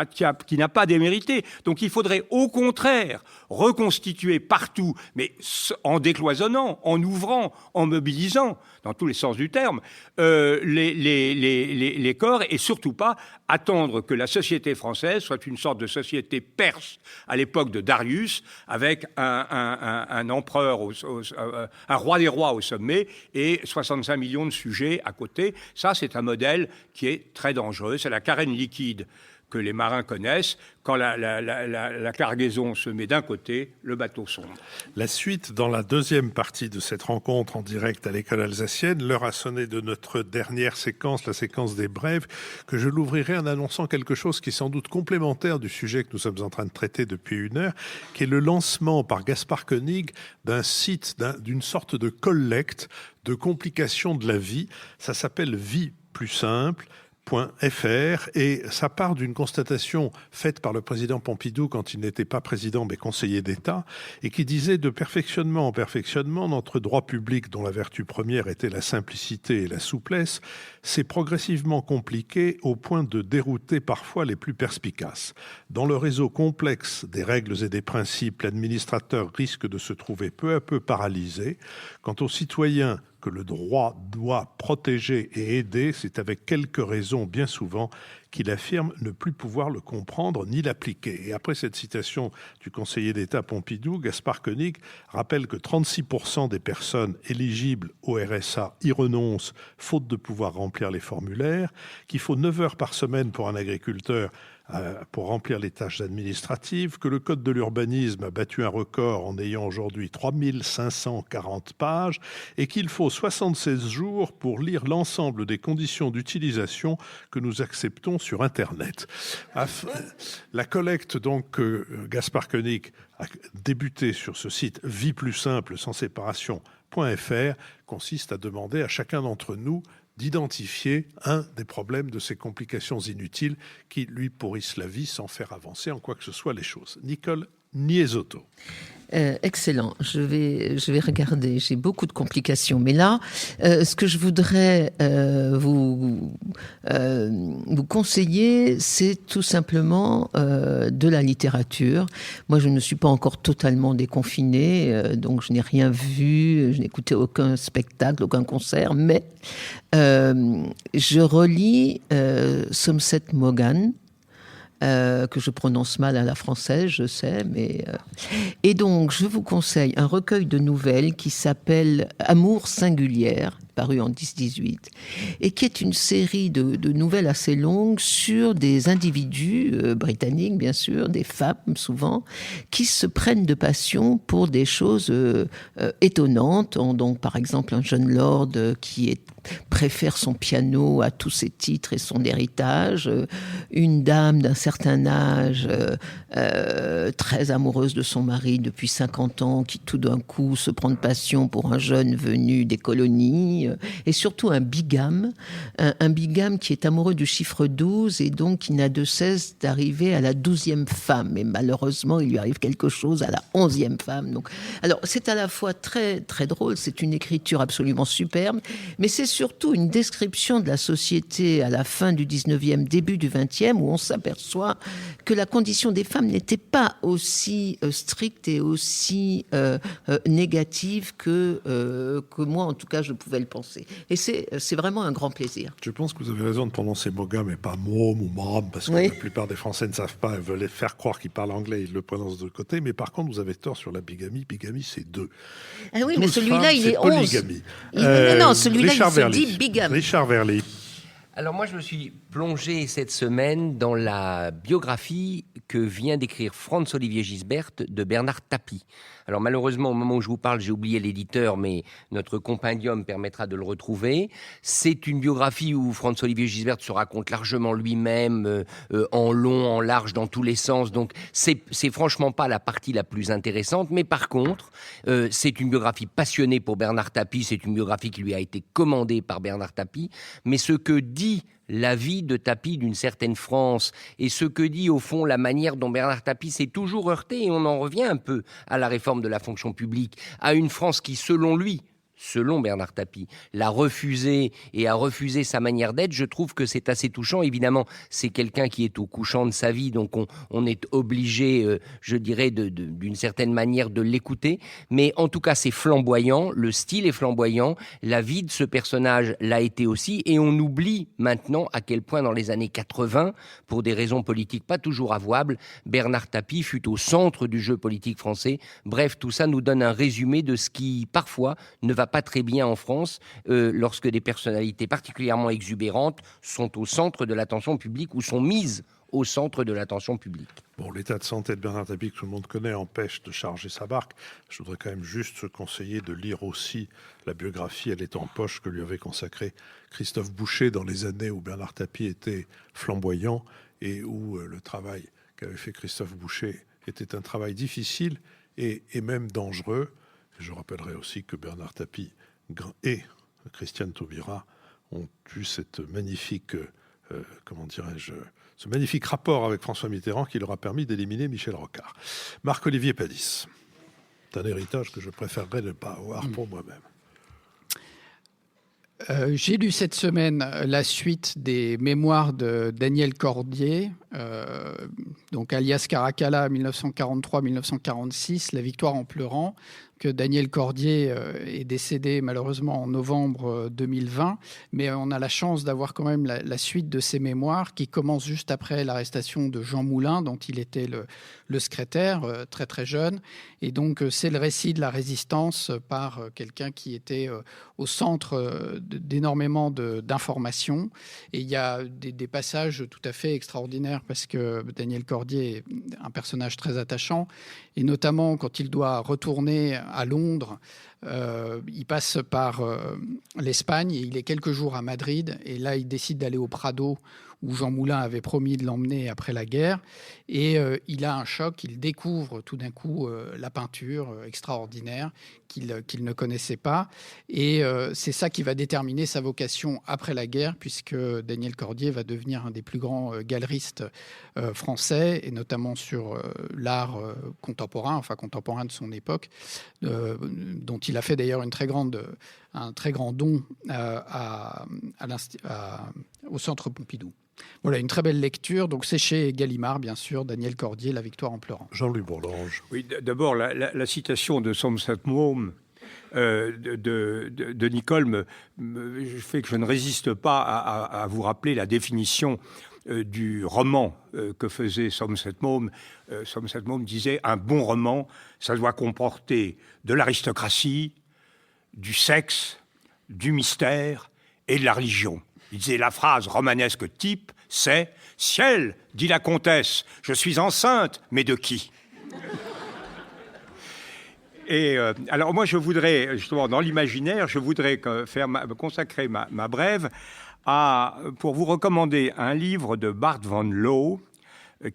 n'a pas démérité. Donc il faudrait au contraire reconstituer partout, mais en décloisonnant, en ouvrant, en mobilisant, dans tous les sens du terme, les corps, et surtout pas attendre que la société française soit une sorte de société perse à l'époque de Darius, avec un empereur, un roi des rois au sommet et 65 millions de sujets à côté. Ça, c'est un modèle qui est très dangereux. C'est la carène liquide que les marins connaissent. Quand la cargaison se met d'un côté, le bateau sombre.
La suite dans la deuxième partie de cette rencontre en direct à l'école alsacienne. L'heure a sonné de notre dernière séquence, la séquence des brèves, que je l'ouvrirai en annonçant quelque chose qui est sans doute complémentaire du sujet que nous sommes en train de traiter depuis 1 heure, qui est le lancement par Gaspard Koenig d'un site, d'une sorte de collecte de complications de la vie. Ça s'appelle Vie plus simple. .fr, et ça part d'une constatation faite par le président Pompidou quand il n'était pas président mais conseiller d'État, et qui disait: de perfectionnement en perfectionnement, notre droit public, dont la vertu première était la simplicité et la souplesse, s'est progressivement compliqué au point de dérouter parfois les plus perspicaces. Dans le réseau complexe des règles et des principes, l'administrateur risque de se trouver peu à peu paralysé. Quant aux citoyens que le droit doit protéger et aider, c'est avec quelques raisons bien souvent qu'il affirme ne plus pouvoir le comprendre ni l'appliquer. Et après cette citation du conseiller d'État Pompidou, Gaspard Koenig rappelle que 36% des personnes éligibles au RSA y renoncent faute de pouvoir remplir les formulaires, qu'il faut 9 heures par semaine pour un agriculteur pour remplir les tâches administratives, que le Code de l'urbanisme a battu un record en ayant aujourd'hui 3540 pages et qu'il faut 76 jours pour lire l'ensemble des conditions d'utilisation que nous acceptons sur Internet. La collecte, donc, Gaspard Koenig a débuté sur ce site Vie plus simple sans séparation.fr, consiste à demander à chacun d'entre nous d'identifier un des problèmes de ces complications inutiles qui lui pourrissent la vie sans faire avancer en quoi que ce soit les choses. Nicole Niesotto.
Excellent. Je vais regarder. J'ai beaucoup de complications, mais là, ce que je voudrais vous conseiller, c'est tout simplement de la littérature. Moi, je ne suis pas encore totalement déconfinée, donc je n'ai rien vu, je n'ai écouté aucun spectacle, aucun concert, mais je relis Somerset Maugham. Que je prononce mal à la française, je sais, mais... Et donc, je vous conseille un recueil de nouvelles qui s'appelle « Amour singulière », paru en 10-18, et qui est une série de nouvelles assez longues sur des individus britanniques, bien sûr, des femmes souvent, qui se prennent de passion pour des choses étonnantes. Donc, par exemple, un jeune lord qui préfère son piano à tous ses titres et son héritage, une dame d'un certain âge très amoureuse de son mari depuis 50 ans qui tout d'un coup se prend de passion pour un jeune venu des colonies, et surtout un bigame qui est amoureux du chiffre 12 et donc qui n'a de cesse d'arriver à la 12e femme, et malheureusement il lui arrive quelque chose à la 11e femme. Donc, alors c'est à la fois très, très drôle, c'est une écriture absolument superbe, mais c'est surtout une description de la société à la fin du 19e, début du 20e, où on s'aperçoit que la condition des femmes n'était pas aussi stricte et aussi négative que moi, en tout cas, je pouvais le penser. Et c'est vraiment un grand plaisir.
Je pense que vous avez raison de prononcer Moga, mais pas Mom ou Mom, parce que la plupart des Français ne savent pas, ils veulent faire croire qu'ils parlent anglais, ils le prononcent de côté. Mais par contre, vous avez tort sur la bigamie. Bigamie, c'est 2.
Ah oui, mais celui-là, il est 11.
Polygamie.
Non, celui-là, il se dit bigame.
Richard Verly.
Alors moi, je me suis plongé cette semaine dans la biographie que vient d'écrire Franz-Olivier Gisbert de Bernard Tapie. Alors malheureusement, au moment où je vous parle, j'ai oublié l'éditeur, mais notre compendium permettra de le retrouver. C'est une biographie où Franz-Olivier Gisbert se raconte largement lui-même, en long, en large, dans tous les sens. Donc c'est franchement pas la partie la plus intéressante. Mais par contre, c'est une biographie passionnée pour Bernard Tapie. C'est une biographie qui lui a été commandée par Bernard Tapie. Mais ce que dit la vie de Tapie d'une certaine France et ce que dit au fond la manière dont Bernard Tapie s'est toujours heurté, et on en revient un peu à la réforme de la fonction publique, à une France qui, selon lui, selon Bernard Tapie, l'a refusé et a refusé sa manière d'être. Je trouve que c'est assez touchant. Évidemment, c'est quelqu'un qui est au couchant de sa vie, donc on est obligé, je dirais, d'une certaine manière de l'écouter. Mais en tout cas, c'est flamboyant, le style est flamboyant, la vie de ce personnage l'a été aussi, et on oublie maintenant à quel point dans les années 80, pour des raisons politiques pas toujours avouables, Bernard Tapie fut au centre du jeu politique français. Bref, tout ça nous donne un résumé de ce qui, parfois, ne va pas très bien en France lorsque des personnalités particulièrement exubérantes sont au centre de l'attention publique ou sont mises au centre de l'attention publique.
Bon, l'état de santé de Bernard Tapie, que tout le monde connaît, empêche de charger sa barque. Je voudrais quand même juste conseiller de lire aussi la biographie Elle est en poche que lui avait consacrée Christophe Boucher dans les années où Bernard Tapie était flamboyant et où le travail qu'avait fait Christophe Boucher était un travail difficile et même dangereux. Je rappellerai aussi que Bernard Tapie et Christiane Taubira ont eu cette magnifique, ce magnifique rapport avec François Mitterrand qui leur a permis d'éliminer Michel Rocard. Marc-Olivier Padis. C'est un héritage que je préférerais ne pas avoir pour moi-même.
J'ai lu cette semaine la suite des mémoires de Daniel Cordier, donc alias Caracalla 1943-1946, La victoire en pleurant, que Daniel Cordier est décédé malheureusement en novembre 2020, mais on a la chance d'avoir quand même la suite de ses mémoires qui commence juste après l'arrestation de Jean Moulin, dont il était le secrétaire, très très jeune. Et donc c'est le récit de la résistance par quelqu'un qui était au centre d'énormément d'informations. Et il y a des passages tout à fait extraordinaires parce que Daniel Cordier est un personnage très attachant. Et notamment quand il doit retourner à Londres, il passe par l'Espagne et il est quelques jours à Madrid. Et là, il décide d'aller au Prado où Jean Moulin avait promis de l'emmener après la guerre. Et il a un choc, il découvre tout d'un coup la peinture extraordinaire qu'il ne connaissait pas. Et c'est ça qui va déterminer sa vocation après la guerre, puisque Daniel Cordier va devenir un des plus grands galeristes français, et notamment sur l'art contemporain de son époque, dont il a fait d'ailleurs un très grand don au Centre Pompidou. Voilà, une très belle lecture. Donc c'est chez Gallimard, bien sûr, Daniel Cordier, La victoire en pleurant.
Jean-Louis Bourlange.
Oui, d'abord, la citation de Somerset Maugham de Nicole fait que je ne résiste pas à vous rappeler la définition du roman que faisait Somerset Maugham. Somerset Maugham disait « Un bon roman, ça doit comporter de l'aristocratie, du sexe, du mystère et de la religion. Il disait la phrase romanesque type, c'est « Ciel, dit la comtesse, je suis enceinte, mais de qui ?» Et alors moi, je voudrais, justement, dans l'imaginaire, je voudrais consacrer ma brève pour vous recommander un livre de Bart van Loo,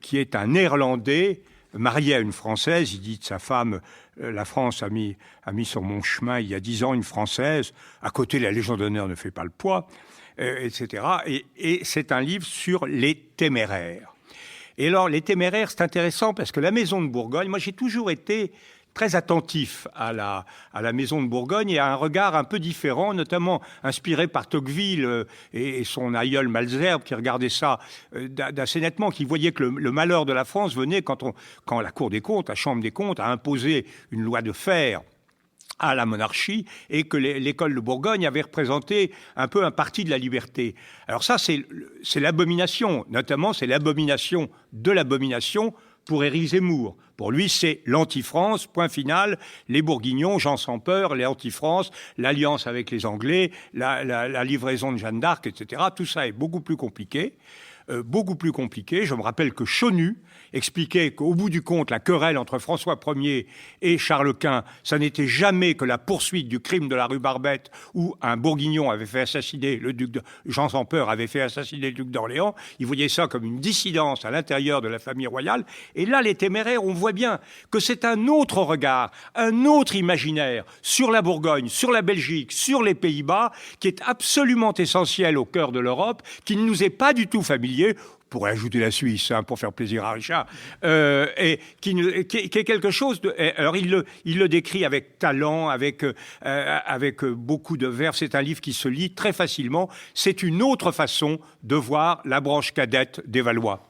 qui est un Néerlandais marié à une Française. Il dit de sa femme, la France a mis sur mon chemin il y a 10 ans une Française. À côté, la Légion d'honneur ne fait pas le poids, etc. Et c'est un livre sur les téméraires. Et alors, les téméraires, c'est intéressant parce que la Maison de Bourgogne, moi j'ai toujours été très attentif à la Maison de Bourgogne et à un regard un peu différent, notamment inspiré par Tocqueville et son aïeul Malesherbes, qui regardait ça d'assez nettement, qui voyait que le malheur de la France venait quand la Cour des comptes, la Chambre des comptes, a imposé une loi de fer à la monarchie et que l'école de Bourgogne avait représenté un peu un parti de la liberté. Alors ça, c'est l'abomination, notamment c'est l'abomination de l'abomination pour Éric Zemmour. Pour lui, c'est l'anti-France, point final. Les Bourguignons, Jean sans peur, les anti-France, l'alliance avec les Anglais, la livraison de Jeanne d'Arc, etc. Tout ça est beaucoup plus compliqué. Je me rappelle que Chonu expliquait qu'au bout du compte, la querelle entre François Ier et Charles Quint, ça n'était jamais que la poursuite du crime de la rue Barbette, où un Bourguignon avait fait assassiner Jean sans peur avait fait assassiner le duc d'Orléans. Il voyait ça comme une dissidence à l'intérieur de la famille royale. Et là, les téméraires, on voit bien que c'est un autre regard, un autre imaginaire sur la Bourgogne, sur la Belgique, sur les Pays-Bas, qui est absolument essentiel au cœur de l'Europe, qui ne nous est pas du tout familier. On pourrait ajouter la Suisse, pour faire plaisir à Richard, et qui est quelque chose de... Alors, il le décrit avec talent, avec beaucoup de verve. C'est un livre qui se lit très facilement. C'est une autre façon de voir la branche cadette des Valois.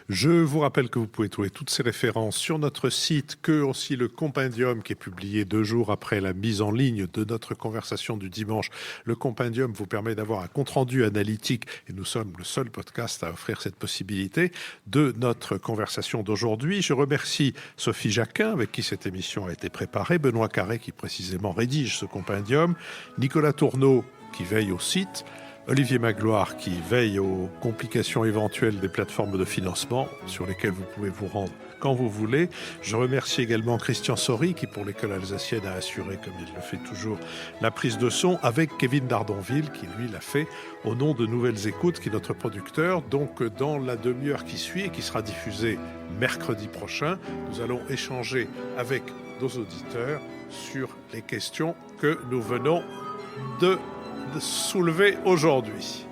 Je vous rappelle que vous pouvez trouver toutes ces références sur notre site, que aussi le compendium qui est publié 2 jours après la mise en ligne de notre conversation du dimanche. Le compendium vous permet d'avoir un compte-rendu analytique, et nous sommes le seul podcast à offrir cette possibilité, de notre conversation d'aujourd'hui. Je remercie Sophie Jacquin, avec qui cette émission a été préparée, Benoît Carré, qui précisément rédige ce compendium, Nicolas Tourneau, qui veille au site, Olivier Magloire, qui veille aux complications éventuelles des plateformes de financement sur lesquelles vous pouvez vous rendre quand vous voulez. Je remercie également Christian Sori, qui pour l'école alsacienne a assuré, comme il le fait toujours, la prise de son, avec Kevin Dardonville, qui lui l'a fait au nom de Nouvelles Écoutes, qui est notre producteur. Donc dans la demi-heure qui suit et qui sera diffusée mercredi prochain, nous allons échanger avec nos auditeurs sur les questions que nous venons de soulever aujourd'hui.